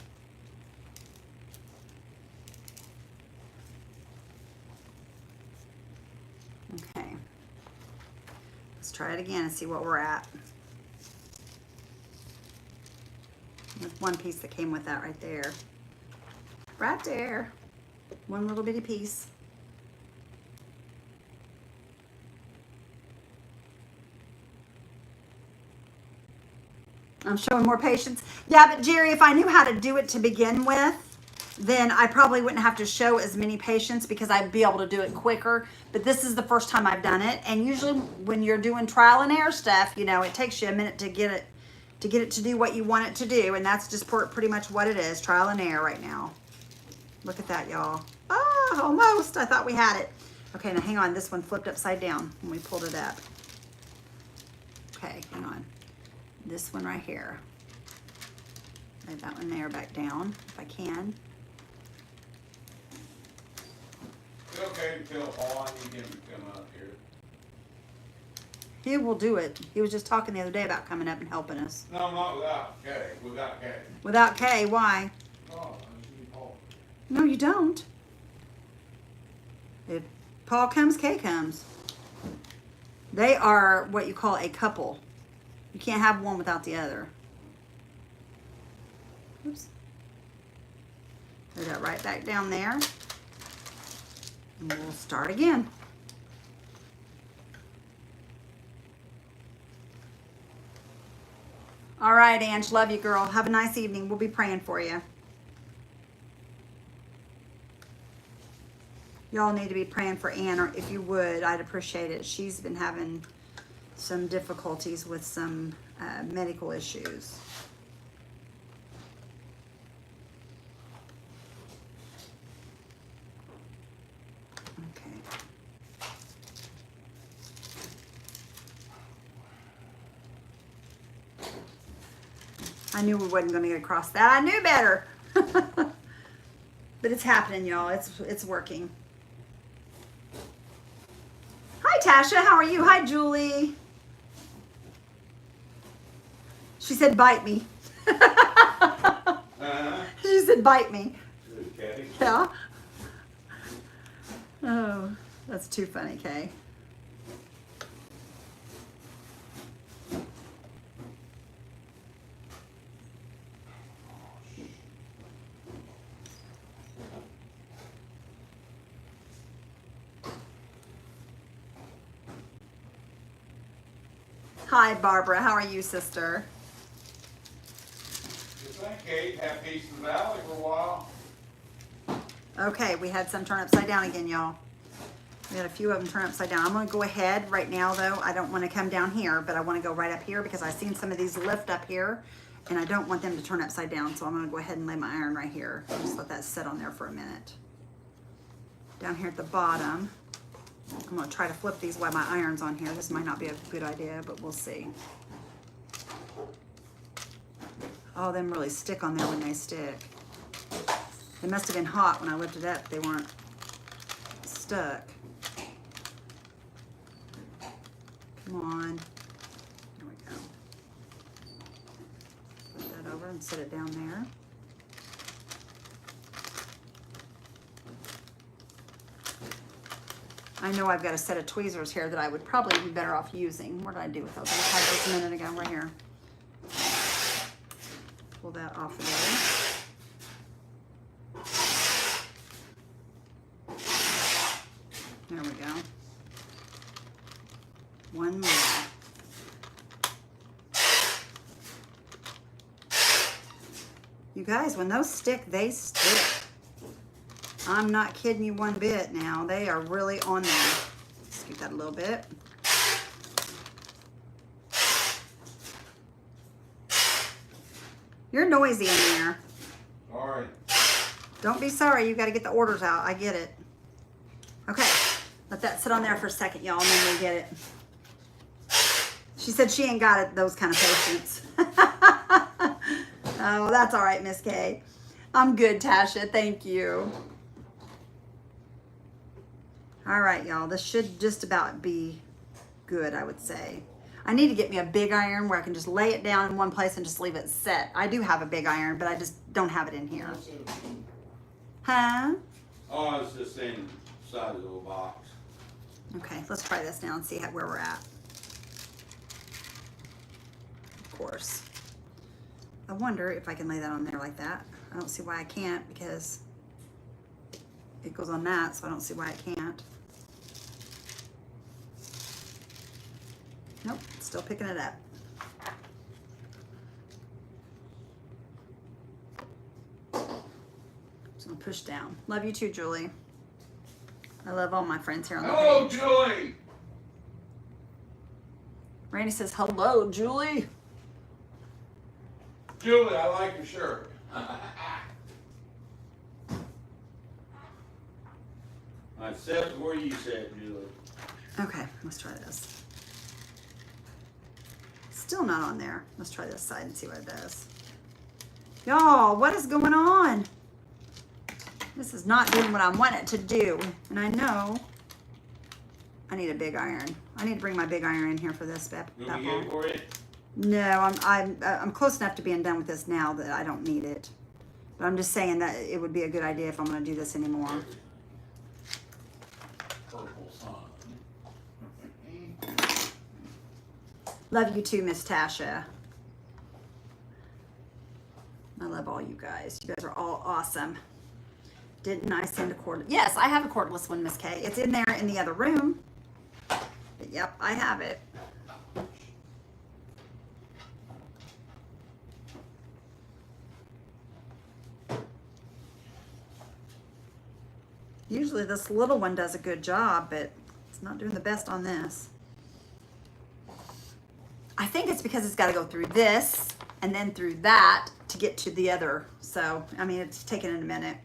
Okay. Let's try it again and see what we're at. There's one piece that came with that right there. Right there. One little bitty piece. I'm showing more patience. Yeah, but Jerry, if I knew how to do it to begin with, then I probably wouldn't have to show as many patience because I'd be able to do it quicker. But this is the first time I've done it. And usually when you're doing trial and error stuff, you know, it takes you a minute to get it to do what you want it to do. And that's just pretty much what it is, trial and error right now. Look at that, y'all. Ah, almost. I thought we had it. Okay, now hang on. This one flipped upside down when we pulled it up. Okay, hang on. This one right here. Lay that one there back down if I can. Is it okay to tell Paul I need him to come up here? He will do it. He was just talking the other day about coming up and helping us. No, not without Kay. Without Kay. Without Kay, why? Oh, I just need Paul. No, you don't. If Paul comes, Kay comes. They are what you call a couple. You can't have one without the other. Oops. Lay that right back down there. And we'll start again. All right, Ange. Love you, girl. Have a nice evening. We'll be praying for you. Y'all need to be praying for Ann, or if you would, I'd appreciate it. She's been having some difficulties with some medical issues. Okay. I knew we wasn't going to get across that. I knew better. But it's happening, y'all. It's working. Hi, Tasha. How are you? Hi, Julie. She said, bite me. She said, bite me. Good, Kathy. Yeah. Oh, that's too funny, Kay. Hi, Barbara. How are you, sister? Good thing, Kate. Have peace in the valley for a while. Okay, we had some turn upside down again, y'all. We had a few of them turn upside down. I'm going to go ahead right now, though. I don't want to come down here, but I want to go right up here because I've seen some of these lift up here, and I don't want them to turn upside down. So I'm going to go ahead and lay my iron right here. Just let that sit on there for a minute. Down here at the bottom, I'm going to try to flip these while my iron's on here. This might not be a good idea, but we'll see. Oh, them really stick on there when they stick. They must have been hot when I lifted up. They weren't stuck. Come on. There we go. Put that over and set it down there. I know I've got a set of tweezers here that I would probably be better off using. What did I do with those? I just had those a minute ago right here. Pull that off of there. There we go. One more. You guys, when those stick, they stick. I'm not kidding you one bit now. They are really on there. Scoot that a little bit. You're noisy in there. All right. Don't be sorry. You got to get the orders out. I get it. Okay. Let that sit on there for a second, y'all, and then we'll get it. She said she ain't got it, those kind of patience. Oh, that's all right, Miss Kay. I'm good, Tasha. Thank you. All right, y'all. This should just about be good, I would say. I need to get me a big iron where I can just lay it down in one place and just leave it set. I do have a big iron, but I just don't have it in here. Huh? Oh, I was just saying size of a box. Okay, let's try this now and see where we're at. Of course. I wonder if I can lay that on there like that. I don't see why I can't because it goes on that, so I don't see why I can't. Nope, still picking it up. Just gonna push down. Love you too, Julie. I love all my friends here on the Hello, page. Julie. Randy says, hello, Julie. Julie, I like your shirt. I said where you said, Julie. Okay, let's try this. Still not on there. Let's try this side and see what it does. Y'all, what is going on? This is not doing what I want it to do. And I know I need a big iron. I need to bring my big iron in here for this. Let me get it for you. No, I'm close enough to being done with this now that I don't need it. But I'm just saying that it would be a good idea if I'm going to do this anymore. Purple sun. Love you too, Miss Tasha. I love all you guys. You guys are all awesome. Didn't I send a cordless? Yes, I have a cordless one, Miss Kay. It's in there in the other room. But yep, I have it. Usually this little one does a good job, but it's not doing the best on this. I think it's because it's got to go through this and then through that to get to the other. So, I mean, it's taking it a minute.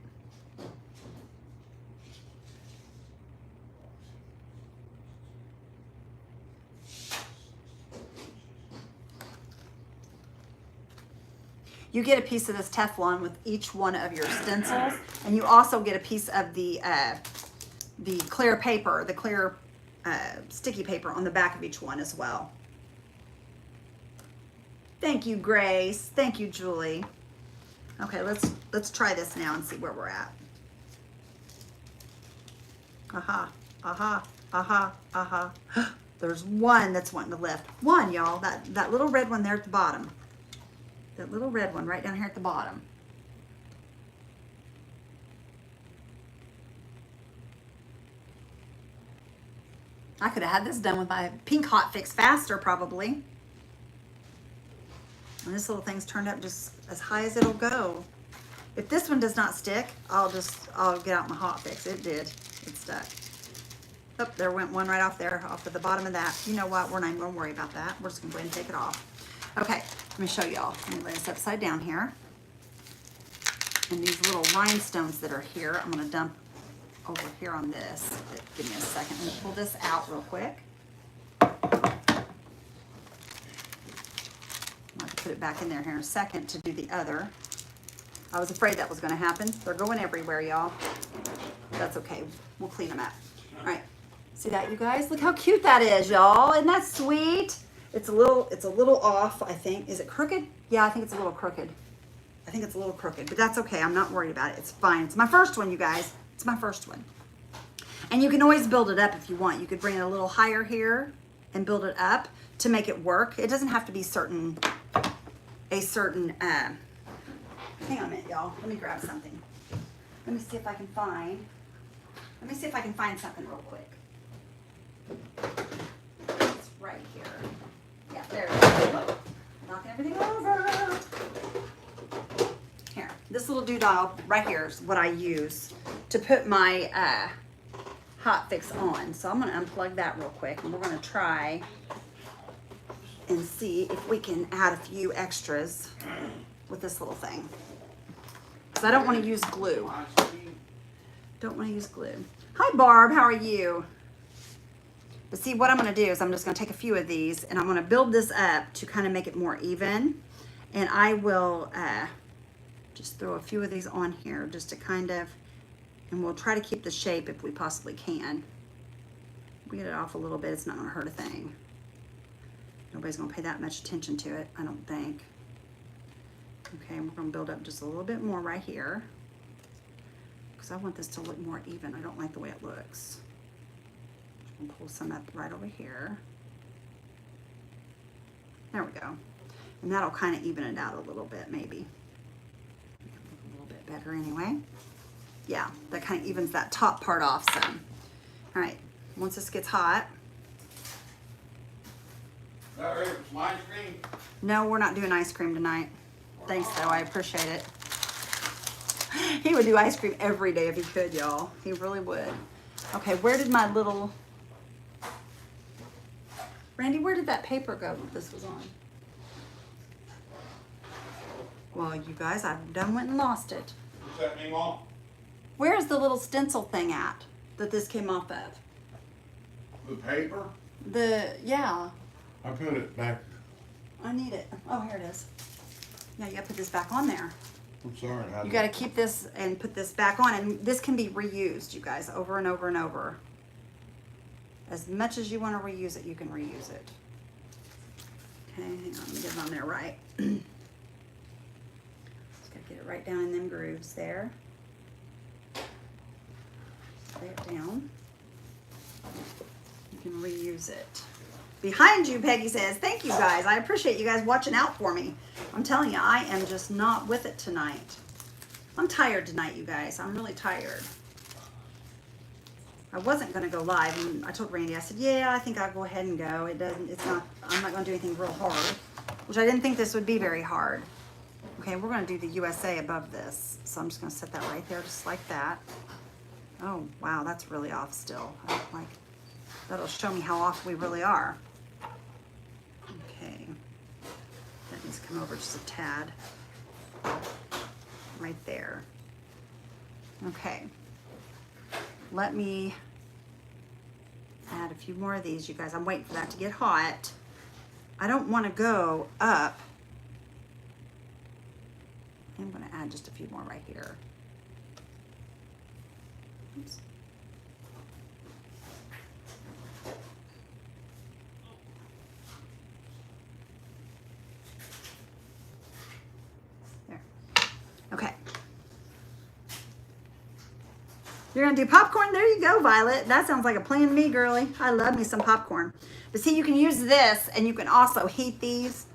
You get a piece of this Teflon with each one of your stencils, and you also get a piece of the clear paper, the clear sticky paper on the back of each one as well. Thank you, Grace. Thank you, Julie. Okay, let's try this now and see where we're at. Aha, aha, aha, aha. There's one that's wanting to lift. One, y'all, that little red one there at the bottom. That little red one right down here at the bottom. I could have had this done with my pink hot fix faster probably. And this little thing's turned up just as high as it'll go. If this one does not stick, I'll get out my hot fix. It did. It stuck. Oh, there went one right off there, off at the bottom of that. You know what? We're not even gonna worry about that. We're just gonna go ahead and take it off. Okay, let me show y'all. Let me lay this upside down here. And these little rhinestones that are here, I'm gonna dump over here on this. Give me a second. Let me pull this out real quick. I'm going to put it back in there here in a second to do the other. I was afraid that was going to happen. They're going everywhere, y'all. That's okay. We'll clean them up. All right. See that, you guys? Look how cute that is, y'all. Isn't that sweet? It's a little off, I think. Is it crooked? Yeah, I think it's a little crooked. I think it's a little crooked, but that's okay. I'm not worried about it. It's fine. It's my first one, you guys. It's my first one. And you can always build it up if you want. You could bring it a little higher here and build it up to make it work. It doesn't have to be hang on a minute, y'all. Let me grab something. Let me see if I can find something real quick. It's right here. Yeah, there it is. Whoa. Knocking everything over. Here, this little doodle right here is what I use to put my hot fix on. So I'm going to unplug that real quick, and we're going to try and see if we can add a few extras with this little thing. Because I don't want to use glue. Don't want to use glue. Hi, Barb. How are you? But see, what I'm going to do is I'm just going to take a few of these, and I'm going to build this up to kind of make it more even. And I will just throw a few of these on here just to kind of, and we'll try to keep the shape if we possibly can. We get it off a little bit, it's not going to hurt a thing. Nobody's going to pay that much attention to it, I don't think. Okay, we're going to build up just a little bit more right here, because I want this to look more even. I don't like the way it looks. I'm going to pull some up right over here. There we go. And that'll kind of even it out a little bit, maybe. A little bit better anyway. Yeah, that kind of evens that top part off some. All right, once this gets hot. Is that ready for some ice cream? No, we're not doing ice cream tonight. Thanks, though. I appreciate it. He would do ice cream every day if he could, y'all. He really would. Okay, where did my little... Randy, where did that paper go that this was on? Well, you guys, I've done went and lost it. What's that name on? Where's the little stencil thing at that this came off of? The paper? Yeah. I put it back. I need it. Oh, here it is. Yeah, you gotta put this back on there. I'm sorry. You gotta keep this and put this back on, and this can be reused, you guys, over and over and over. As much as you want to reuse it, you can reuse it. Okay, hang on, let me get it on there right. Just gotta get it right down in them grooves there. Lay it down. You can reuse it. Behind you, Peggy says, thank you guys. I appreciate you guys watching out for me. I'm telling you, I am just not with it tonight. I'm tired tonight, you guys. I'm really tired. I wasn't going to go live, and I told Randy, I said, yeah, I think I'll go ahead and go. I'm not going to do anything real hard, which I didn't think this would be very hard. Okay, we're going to do the USA above this. So I'm just going to set that right there, just like that. Oh, wow, that's really off still. I don't like, that'll show me how off we really are. Okay, that needs to come over just a tad. Right there. Okay, let me add a few more of these, you guys. I'm waiting for that to get hot. I don't want to go up. I'm going to add just a few more right here. Oops. There. You're gonna do popcorn? There you go, Violet. That sounds like a plan to me, girly. I love me some popcorn. But see, you can use this, and you can also heat these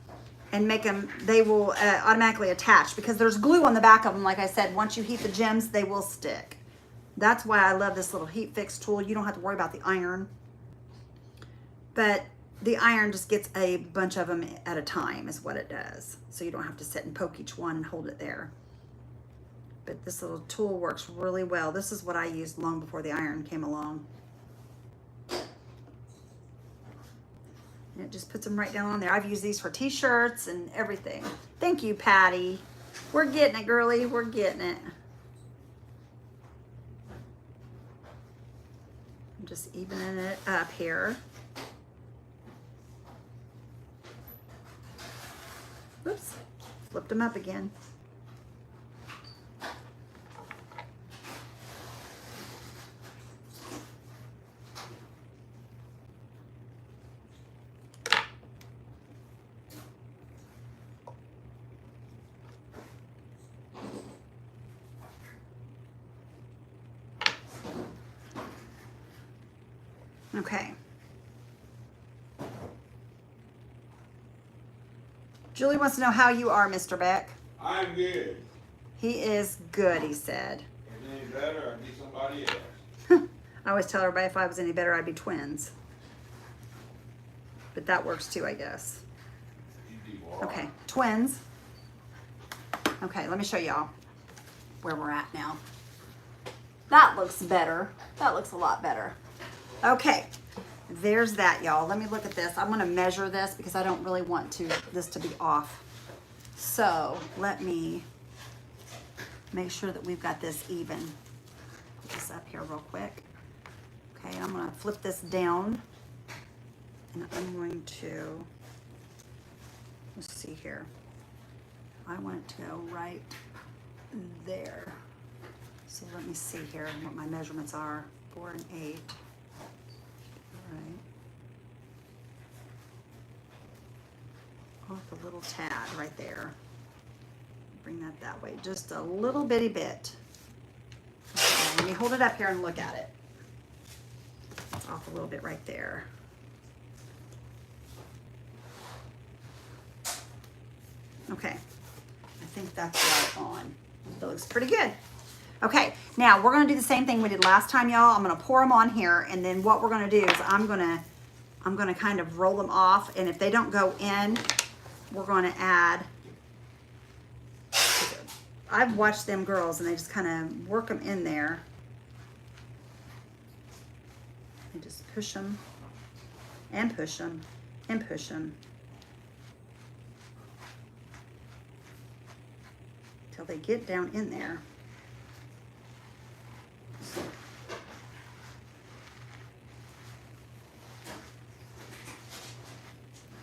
and make them, they will automatically attach because there's glue on the back of them. Like I said, once you heat the gems, they will stick. That's why I love this little heat fix tool. You don't have to worry about the iron. But the iron just gets a bunch of them at a time is what it does. So you don't have to sit and poke each one and hold it there. But this little tool works really well. This is what I used long before the iron came along. And it just puts them right down on there. I've used these for t-shirts and everything. Thank you, Patty. We're getting it, girly. We're getting it. I'm just evening it up here. Whoops, flipped them up again. Okay. Julie wants to know how you are, Mr. Beck. I'm good. He is good, he said. If it ain't better, I'd be somebody else. I always tell everybody if I was any better, I'd be twins. But that works too, I guess. You do all right. Okay, twins. Okay, let me show y'all where we're at now. That looks better. That looks a lot better. Okay, there's that, y'all. Let me look at this. I'm gonna measure this because I don't really want this to be off. So let me make sure that we've got this even. Put this up here real quick. Okay, I'm gonna flip this down and I'm going to, let's see here. I want it to go right there. So let me see here what my measurements are. 4 and 8. All right. Off a little tad right there. Bring that way, just a little bitty bit. Okay, let me hold it up here and look at it. It's off a little bit right there. Okay, I think that's right on. That looks pretty good. Okay, now we're gonna do the same thing we did last time, y'all. I'm gonna pour them on here, and then what we're gonna do is I'm gonna kind of roll them off, and if they don't go in, we're gonna add, I've watched them girls and they just kind of work them in there. And just push them and push them and push them till they get down in there.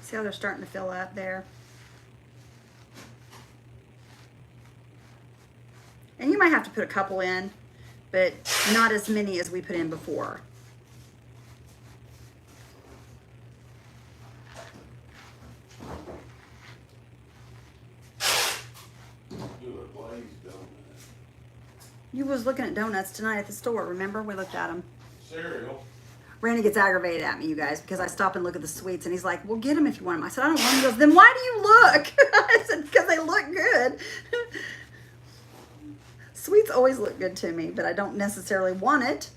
See how they're starting to fill up there? And you might have to put a couple in, but not as many as we put in before. You was looking at donuts tonight at the store, remember? We looked at them. Cereal. Randy gets aggravated at me, you guys, because I stop and look at the sweets, and he's like, well, get them if you want them. I said, I don't want them. He goes, then why do you look? I said, because they look good. Sweets always look good to me, but I don't necessarily want it.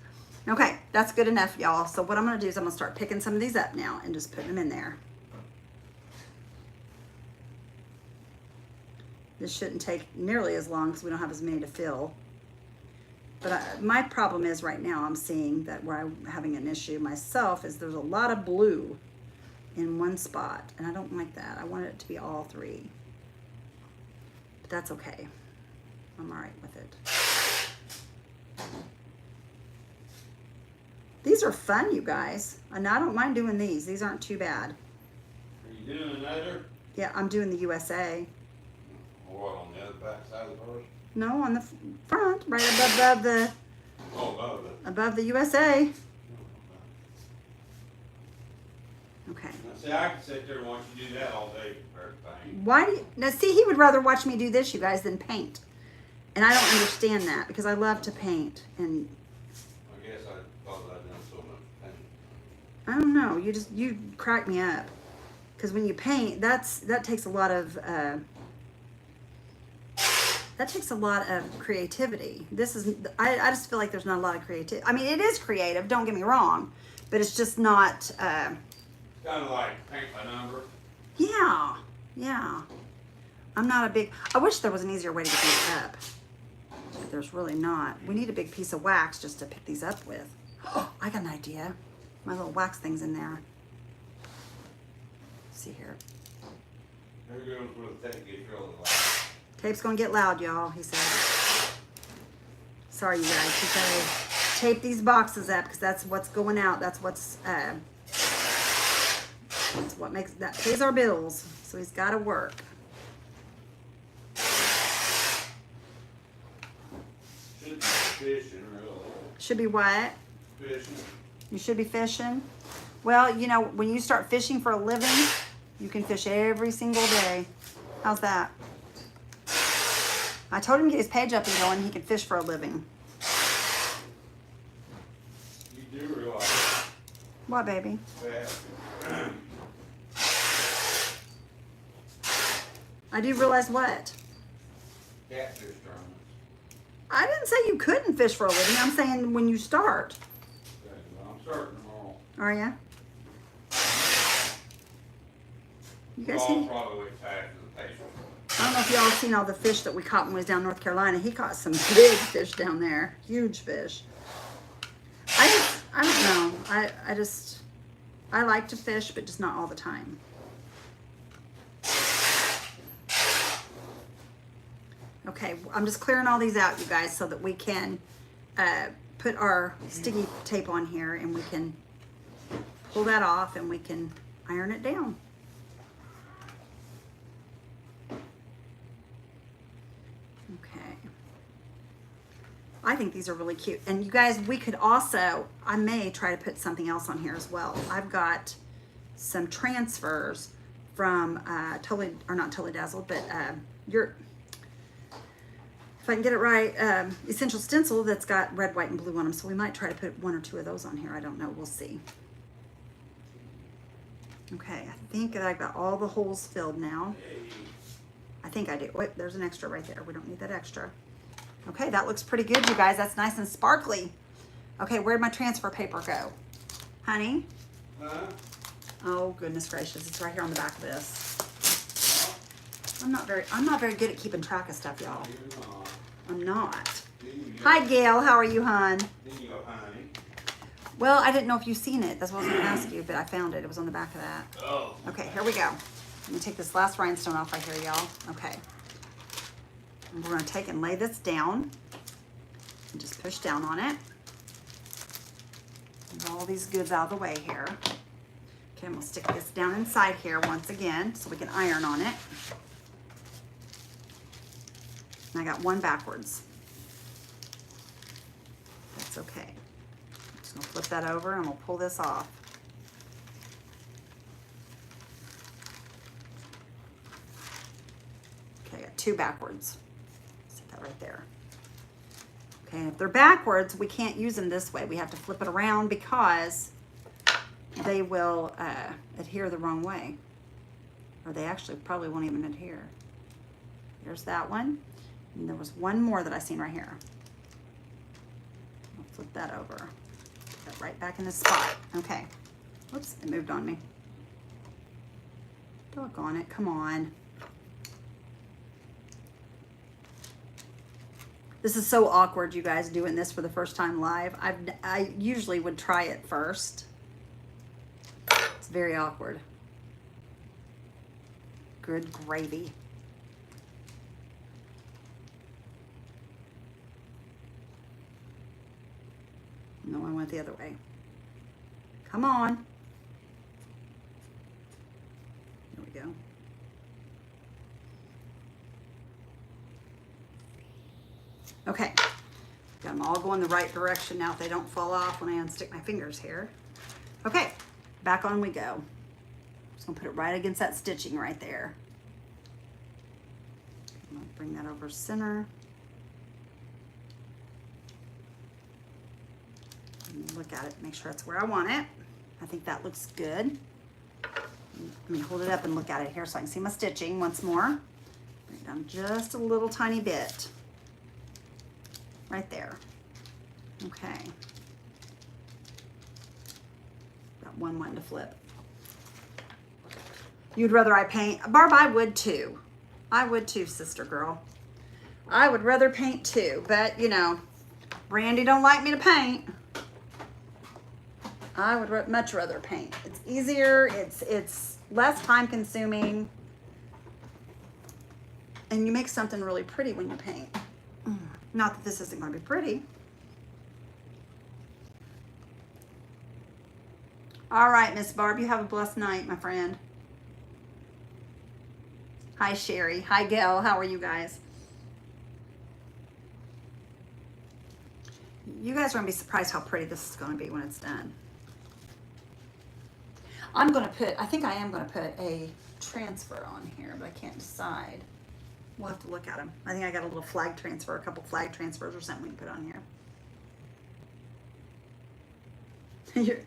Okay, that's good enough, y'all. So what I'm going to do is I'm going to start picking some of these up now and just putting them in there. This shouldn't take nearly as long because we don't have as many to fill. But my problem is right now I'm seeing that where I'm having an issue myself is there's a lot of blue in one spot, and I don't like that. I want it to be all three. But that's okay. I'm all right with it. These are fun, you guys. And I don't mind doing these. These aren't too bad. Are you doing another? Yeah, I'm doing the USA. What, on the other back side of the horse? No, on the front, right above the above the USA. Okay. Now, see, I can sit there and watch you do that all day for everything. Why do you, now see, he would rather watch me do this, you guys, than paint. And I don't understand that because I love to paint. And I don't know. You crack me up. Because when you paint, that takes a lot of creativity. I just feel like there's not a lot of creativity. I mean, it is creative. Don't get me wrong, but it's just not. Kind of like paint by number. Yeah, yeah. I'm not a big. I wish there was an easier way to get these up. But there's really not. We need a big piece of wax just to pick these up with. Oh, I got an idea. My little wax thing's in there. Let's see here. There goes where the tape gets really loud. Tape's gonna get loud, y'all, he said. Sorry, you guys. He said, tape these boxes up because that's what's going out. That's what pays our bills. So he's got to work. Should be fishing, really. Should be what? Fishing. You should be fishing. Well, you know, when you start fishing for a living, you can fish every single day. How's that? I told him to get his page up and going. He can fish for a living. You do realize What, baby? that I do realize what? catfish tournaments. I didn't say you couldn't fish for a living. I'm saying when you start. I'm starting tomorrow. Are ya? You guys All see? probably tagged to the patient. I don't know if y'all have seen all the fish that we caught when we was down in North Carolina. He caught some big fish down there. Huge fish. I don't know. I like to fish, but just not all the time. Okay, I'm just clearing all these out, you guys, so that we can put our sticky tape on here and we can pull that off and we can iron it down. Okay. I think these are really cute. And you guys, we could also, I may try to put something else on here as well. I've got some transfers from not Totally Dazzled, but if I can get it right, Essential Stencil that's got red, white, and blue on them. So we might try to put one or two of those on here. I don't know. We'll see. Okay, I think that I've got all the holes filled now. I think I do. Wait, there's an extra right there. We don't need that extra. Okay, that looks pretty good, you guys. That's nice and sparkly. Okay, where'd my transfer paper go? Honey? Huh? Oh, goodness gracious. It's right here on the back of this. I'm not very good at keeping track of stuff, y'all. I'm not. Hi, Gail. How are you, hon? Honey. Well, I didn't know if you've seen it. That's what I was going to ask you, but I found it. It was on the back of that. Oh. Okay, here we go. Let me take this last rhinestone off right here, y'all. Okay. And we're going to take and lay this down and just push down on it. Get all these goods out of the way here. Okay, I'm going to stick this down inside here once again so we can iron on it. And I got one backwards. That's okay. I'm just going to flip that over and we'll pull this off. Okay, I got two backwards. Set that right there. Okay, and if they're backwards, we can't use them this way. We have to flip it around because they will adhere the wrong way. Or they actually probably won't even adhere. There's that one. And there was one more that I seen right here. I'll flip that over. Put that right back in the spot. Okay. Whoops, it moved on me. Doggone it, come on. This is so awkward, you guys, doing this for the first time live. I usually would try it first. It's very awkward. Good gravy. No, I went the other way. Come on. There we go. Okay. Got them all going the right direction now if they don't fall off when I unstick my fingers here. Okay, back on we go. Just gonna put it right against that stitching right there. I'm gonna bring that over center. Look at it, make sure it's where I want it. I think that looks good. Let me hold it up and look at it here so I can see my stitching once more. Bring it down just a little tiny bit. Right there. Okay. Got one to flip. You'd rather I paint? Barb, I would too. I would too, sister girl. I would rather paint too, but you know, Brandy don't like me to paint. I would much rather paint. It's easier, it's less time consuming, and you make something really pretty when you paint. Not that this isn't going to be pretty. All right, Miss Barb, you have a blessed night, my friend. Hi, Sherry. Hi, Gail. How are you guys? You guys are going to be surprised how pretty this is going to be when it's done. I'm going to put, I think I am going to put a transfer on here, but I can't decide. We'll have to look at them. I think I got a little flag transfer, a couple flag transfers or something we can put on here. You're,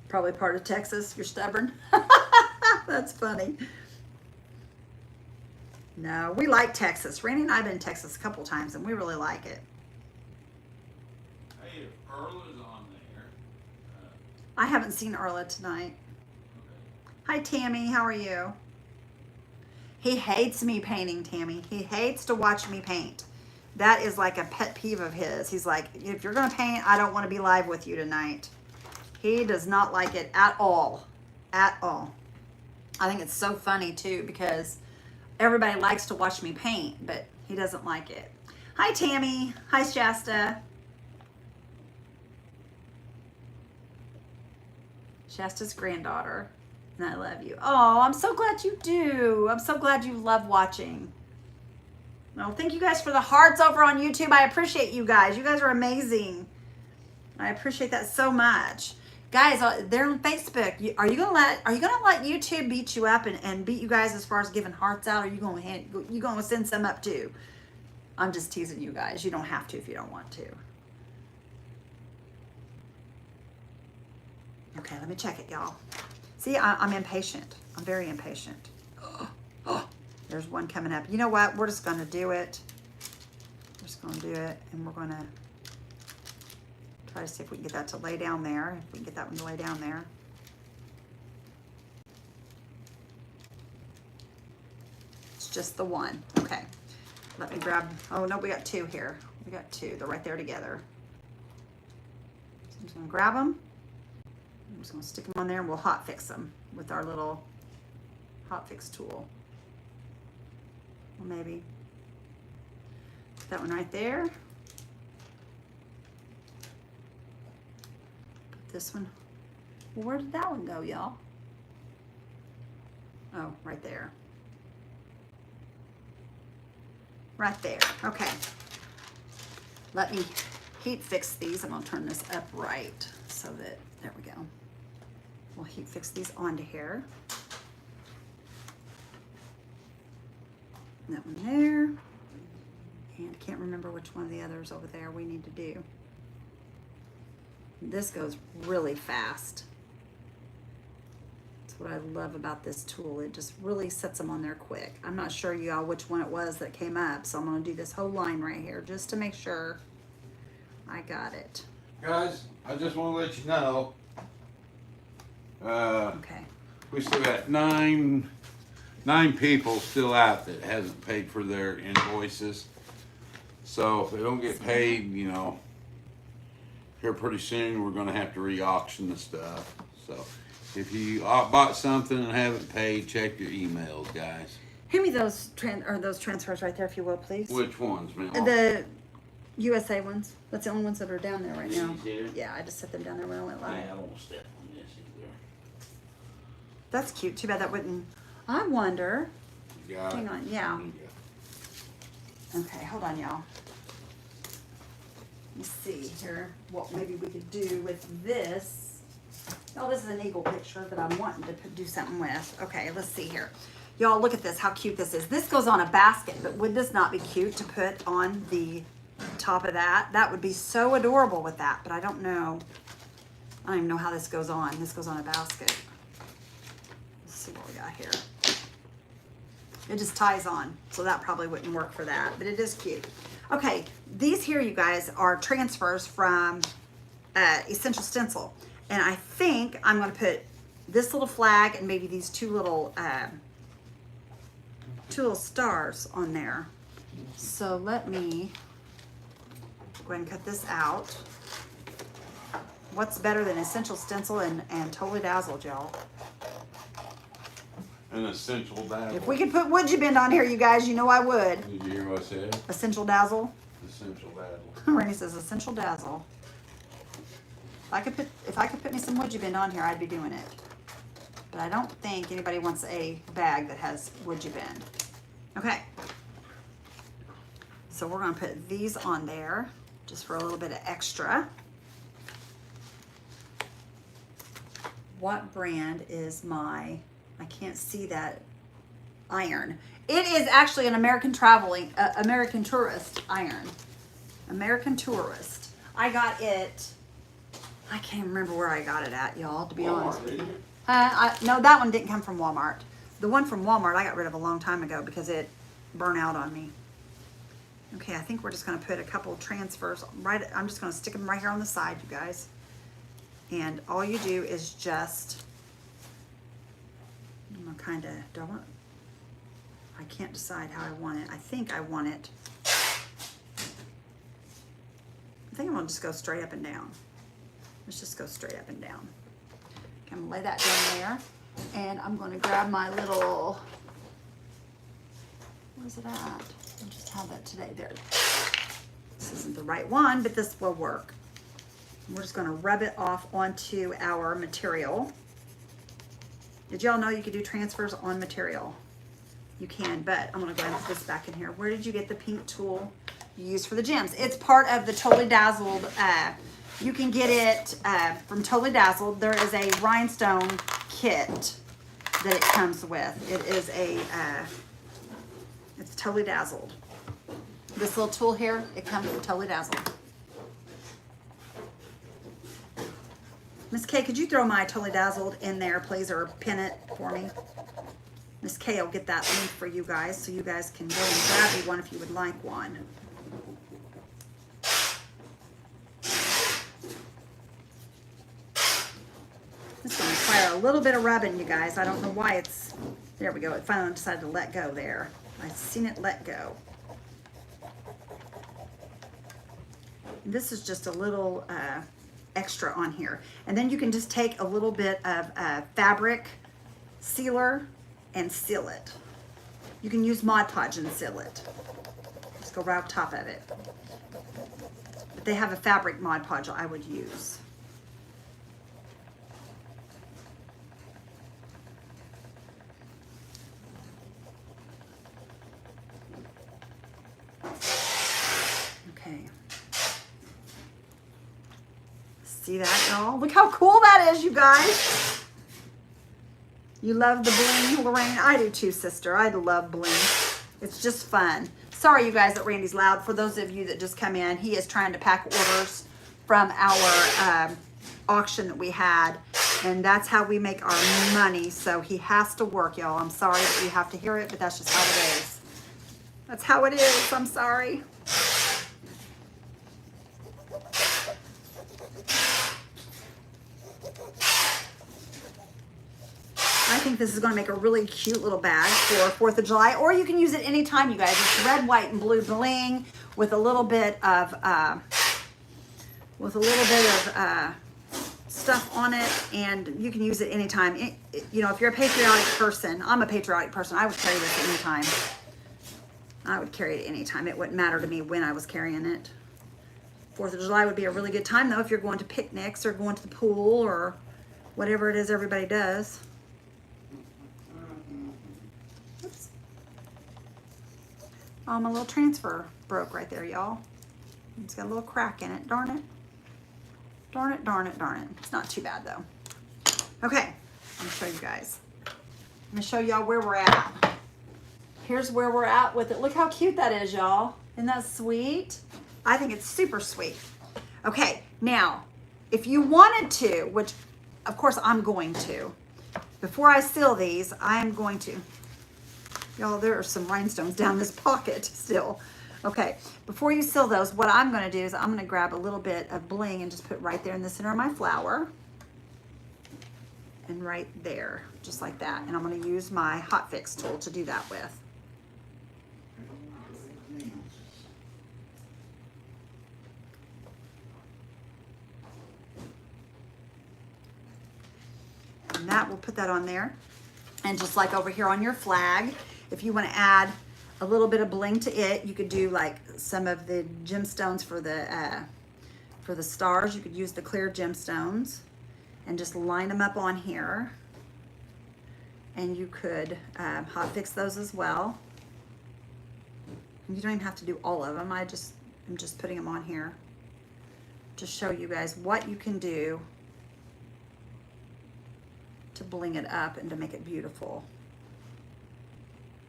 probably part of Texas. You're stubborn. That's funny. No, we like Texas. Randy and I have been in Texas a couple times, and we really like it. Hey, if Earl is on there. I haven't seen Erla tonight. Okay. Hi, Tammy. How are you? He hates me painting, Tammy. He hates to watch me paint. That is like a pet peeve of his. He's like, if you're going to paint, I don't want to be live with you tonight. He does not like it at all. At all. I think it's so funny, too, because everybody likes to watch me paint, but he doesn't like it. Hi, Tammy. Hi, Shasta. Shasta's granddaughter. And I love you. Oh, I'm so glad you do. I'm so glad you love watching. Well, thank you guys for the hearts over on YouTube. I appreciate you guys. You guys are amazing. I appreciate that so much. Guys, they're on Facebook. Are you gonna let YouTube beat you up and beat you guys as far as giving hearts out? Or are you gonna send some up too? I'm just teasing you guys. You don't have to if you don't want to. Okay, let me check it, y'all. See, I'm impatient. I'm very impatient. Oh, there's one coming up. You know what? We're just gonna do it. We're just gonna do it, and we're gonna try to see if we can get that to lay down there. If we can get that one to lay down there. It's just the one. Okay. Let me grab, oh no, we got two here. We got two. They're right there together. So I'm just gonna grab them. I'm just gonna stick them on there and we'll hot fix them with our little hot fix tool. Or maybe put that one right there. This one. Well, where did that one go, y'all? Oh, right there. Right there. Okay. Let me heat fix these. I'm gonna turn this up right so that, there we go. We'll heat fix these onto here. That one there. And I can't remember which one of the others over there we need to do. This goes really fast. That's what I love about this tool. It just really sets them on there quick. I'm not sure y'all which one it was that came up, so I'm gonna do this whole line right here just to make sure I got it. Guys, I just want to let you know. Okay. We still got nine people still out that hasn't paid for their invoices. So if they don't get paid, you know, here pretty soon we're gonna have to re-auction the stuff. So if you bought something and haven't paid, check your emails, guys. Hand me those transfers right there, if you will, please. Which ones, man? The USA ones. That's the only ones that are down there right now. These here? Yeah, I just set them down there when I went live. Yeah, I won't step on this either. That's cute. Too bad that wouldn't. I wonder. Got Hang it. on. Yeah. Yeah. Okay, hold on, y'all. Let me see here what maybe we could do with this. Oh, this is an eagle picture that I'm wanting to do something with. Okay, let's see here. Y'all, look at this, how cute this is. This goes on a basket, but would this not be cute to put on the top of that. That would be so adorable with that, but I don't know. I don't even know how this goes on. This goes on a basket. Let's see what we got here. It just ties on, so that probably wouldn't work for that, but it is cute. Okay, these here, you guys, are transfers from Essential Stencil. And I think I'm going to put this little flag and maybe these two little stars on there. So let me go ahead and cut this out. What's better than Essential Stencil and Totally Dazzled, y'all? An Essential Dazzle. If we could put Would You Bend on here, you guys, you know I would. Did you hear what I said? Essential Dazzle. Essential Dazzle. Randy says Essential Dazzle. If I could put me some Would You Bend on here, I'd be doing it. But I don't think anybody wants a bag that has Would You Bend. Okay. So we're gonna put these on there just for a little bit of extra. What brand is my, I can't see that iron. It is actually an American Tourist iron. American Tourist. I got it, I can't remember where I got it at, y'all, to be honest with you. No, that one didn't come from Walmart. The one from Walmart I got rid of a long time ago because it burned out on me. Okay, I think we're just going to put a couple transfers right. I'm just going to stick them right here on the side, you guys. And all you do is just, I'm going to kind of, I can't decide how I want it. I think I want it, I think I'm going to just go straight up and down. Let's just go straight up and down. Okay, I'm going to lay that down there. And I'm going to grab my little, where's it at? I just have that today. There. This isn't the right one, but this will work. We're just going to rub it off onto our material. Did y'all know you could do transfers on material? You can, but I'm going to go ahead and put this back in here. Where did you get the pink tool you use for the gems? It's part of the Totally Dazzled. You can get it from Totally Dazzled. There is a rhinestone kit that it comes with. It is a, it's Totally Dazzled. This little tool here, it comes from Totally Dazzled. Miss Kay, could you throw my Totally Dazzled in there, please, or pin it for me? Miss Kay will get that link for you guys, so you guys can go and grab you one if you would like one. This will require a little bit of rubbing, you guys. I don't know why it's, there we go. It finally decided to let go there. I've seen it let go. And this is just a little extra on here. And then you can just take a little bit of fabric sealer and seal it. You can use Mod Podge and seal it. Just go right on top of it. But they have a fabric Mod Podge I would use. Okay. See that, y'all? Look how cool that is, you guys. You love the bling, Lorraine? I do too, sister. I love bling. It's just fun. Sorry, you guys, that Randy's loud. For those of you that just come in, he is trying to pack orders from our auction that we had. And that's how we make our money. So he has to work, y'all. I'm sorry that you have to hear it, but that's just how it is. That's how it is. I'm sorry. I think this is going to make a really cute little bag for 4th of July, or you can use it anytime, you guys. It's red, white, and blue bling with a little bit of stuff on it, and you can use it anytime. You know, if you're a patriotic person, I'm a patriotic person, I would carry this anytime. I would carry it anytime. It wouldn't matter to me when I was carrying it. 4th of July would be a really good time, though, if you're going to picnics or going to the pool or whatever it is everybody does. Oops. Oh, my little transfer broke right there, y'all. It's got a little crack in it. Darn it. Darn it, darn it, darn it. It's not too bad, though. Okay, I'm going to show you guys. I'm going to show y'all where we're at. Here's where we're at with it. Look how cute that is, y'all. Isn't that sweet? I think it's super sweet. Okay, now, if you wanted to, which of course I'm going to, before I seal these, I'm going to, y'all, there are some rhinestones down this pocket still. Okay, before you seal those, what I'm gonna do is I'm gonna grab a little bit of bling and just put right there in the center of my flower. And right there, just like that. And I'm gonna use my hot fix tool to do that with. And that, we'll put that on there. And just like over here on your flag, if you want to add a little bit of bling to it, you could do like some of the gemstones for the stars. You could use the clear gemstones and just line them up on here. And you could hot fix those as well. You don't even have to do all of them. I'm just putting them on here to show you guys what you can do to bling it up and to make it beautiful.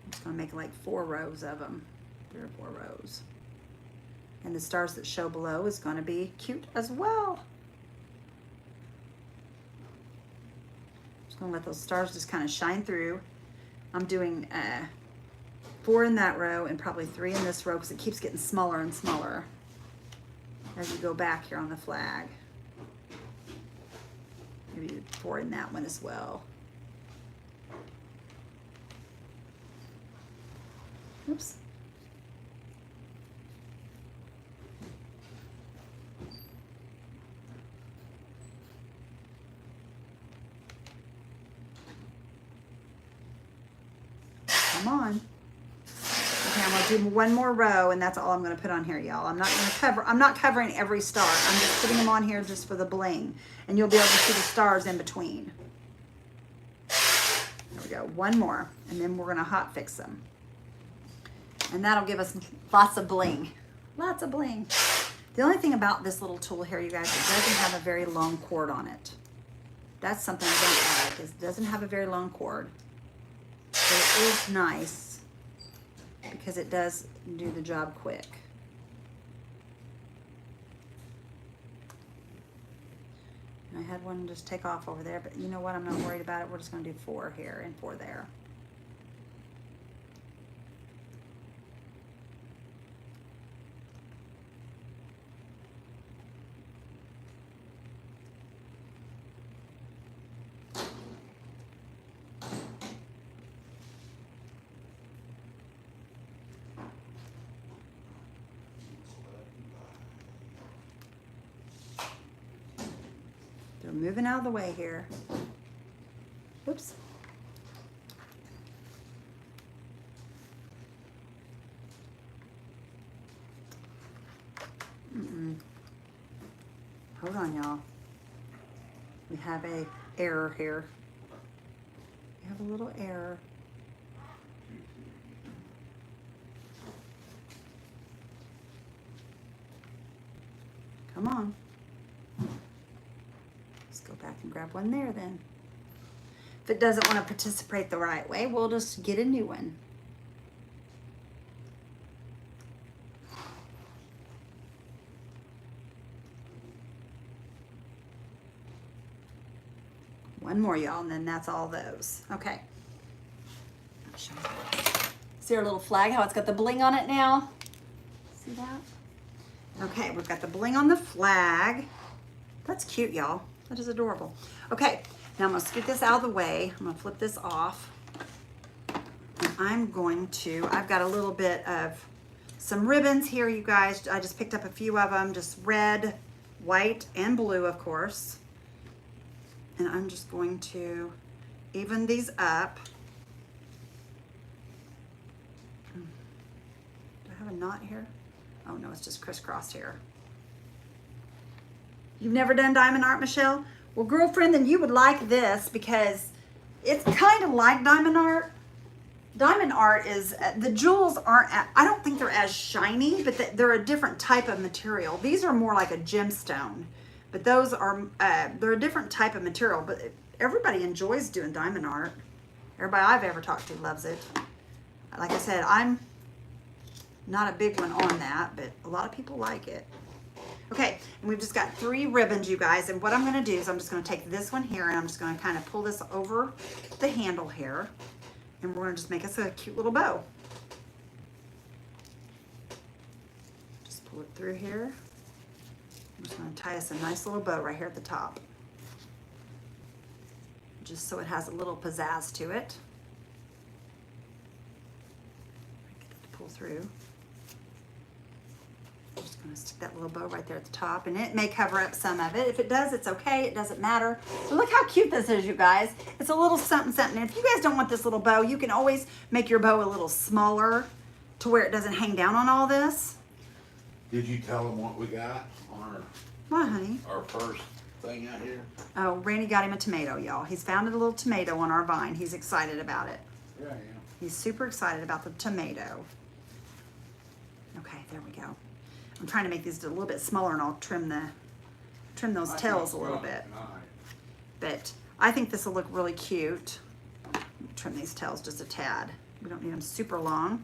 I'm just gonna make like 4 rows of them, 3 or 4 rows. And the stars that show below is gonna be cute as well. Just gonna let those stars just kind of shine through. I'm doing 4 in that row and probably 3 in this row because it keeps getting smaller and smaller as you go back here on the flag. Maybe 4 in that one as well. Oops. Come on. Okay, I'm gonna do one more row and that's all I'm gonna put on here, y'all. I'm not covering every star. I'm just putting them on here just for the bling. And you'll be able to see the stars in between. There we go, one more. And then we're gonna hot fix them. And that'll give us lots of bling. Lots of bling. The only thing about this little tool here, you guys, it doesn't have a very long cord on it. That's something I don't like, is it doesn't have a very long cord. But it is nice because it does do the job quick. I had one just take off over there, but you know what? I'm not worried about it. We're just going to do 4 here and 4 there. They're moving out of the way here. Oops. Hold on, y'all. We have a error here. We have a little error. Come on. Let's go back and grab one there then. If it doesn't want to participate the right way, we'll just get a new one. One more, y'all, and then that's all those. Okay. See our little flag, how it's got the bling on it now? See that? Okay, we've got the bling on the flag. That's cute, y'all. That is adorable. Okay, now I'm gonna scoot this out of the way. I'm gonna flip this off. And I'm going to, I've got a little bit of some ribbons here, you guys. I just picked up a few of them, just red, white, and blue, of course. And I'm just going to even these up. Do I have a knot here? Oh no, it's just crisscrossed here. You've never done diamond art, Michelle? Well, girlfriend, then you would like this because it's kind of like diamond art. Diamond art is, the jewels aren't, I don't think they're as shiny, but they're a different type of material. These are more like a gemstone, but those are, they're a different type of material, but everybody enjoys doing diamond art. Everybody I've ever talked to loves it. Like I said, I'm Not a big one on that, but a lot of people like it. Okay, and we've just got 3 ribbons, you guys. And what I'm going to do is I'm just going to take this one here and I'm just going to kind of pull this over the handle here. And we're going to just make us a cute little bow. Just pull it through here. I'm just going to tie us a nice little bow right here at the top. Just so it has a little pizzazz to it. Get it to pull through. I'm just going to stick that little bow right there at the top, and it may cover up some of it. If it does, it's okay. It doesn't matter. But look how cute this is, you guys. It's a little something, something. And if you guys don't want this little bow, you can always make your bow a little smaller to where it doesn't hang down on all this. Did you tell them what we got on What, honey? our first thing out here? Oh, Randy got him a tomato, y'all. He's found a little tomato on our vine. He's excited about it. Yeah, yeah. He's super excited about the tomato. Okay, there we go. I'm trying to make these a little bit smaller, and I'll trim those tails a little bit. But I think this will look really cute. Trim these tails just a tad. We don't need them super long.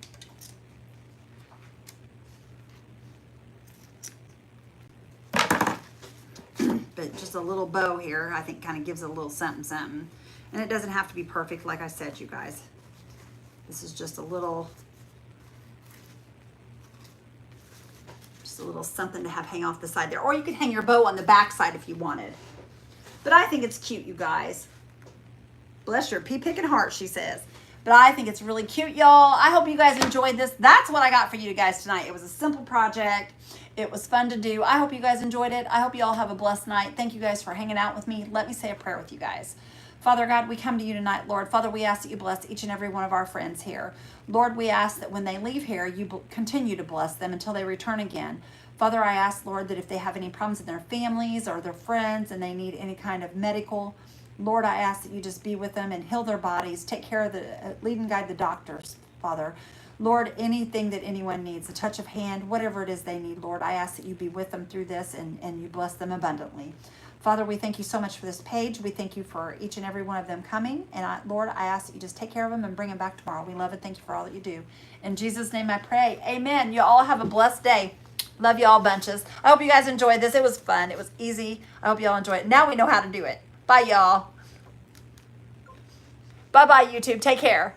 But just a little bow here, I think kind of gives it a little something, something. And it doesn't have to be perfect, like I said, you guys. This is just a little something to have hang off the side there. Or you could hang your bow on the back side if you wanted. But I think it's cute, you guys. Bless your pea-picking heart, she says. But I think it's really cute, y'all. I hope you guys enjoyed this. That's what I got for you guys tonight. It was a simple project. It was fun to do. I hope you guys enjoyed it. I hope you all have a blessed night. Thank you guys for hanging out with me. Let me say a prayer with you guys. Father God, we come to you tonight, Lord. Father, we ask that you bless each and every one of our friends here. Lord, we ask that when they leave here, you continue to bless them until they return again. Father, I ask, Lord, that if they have any problems in their families or their friends and they need any kind of medical, Lord, I ask that you just be with them and heal their bodies. Take care of lead and guide the doctors, Father. Lord, anything that anyone needs, a touch of hand, whatever it is they need, Lord, I ask that you be with them through this and you bless them abundantly. Father, we thank you so much for this page. We thank you for each and every one of them coming. And Lord, I ask that you just take care of them and bring them back tomorrow. We love and thank you for all that you do. In Jesus' name I pray. Amen. You all have a blessed day. Love you all bunches. I hope you guys enjoyed this. It was fun. It was easy. I hope you all enjoyed it. Now we know how to do it. Bye, y'all. Bye-bye, YouTube. Take care.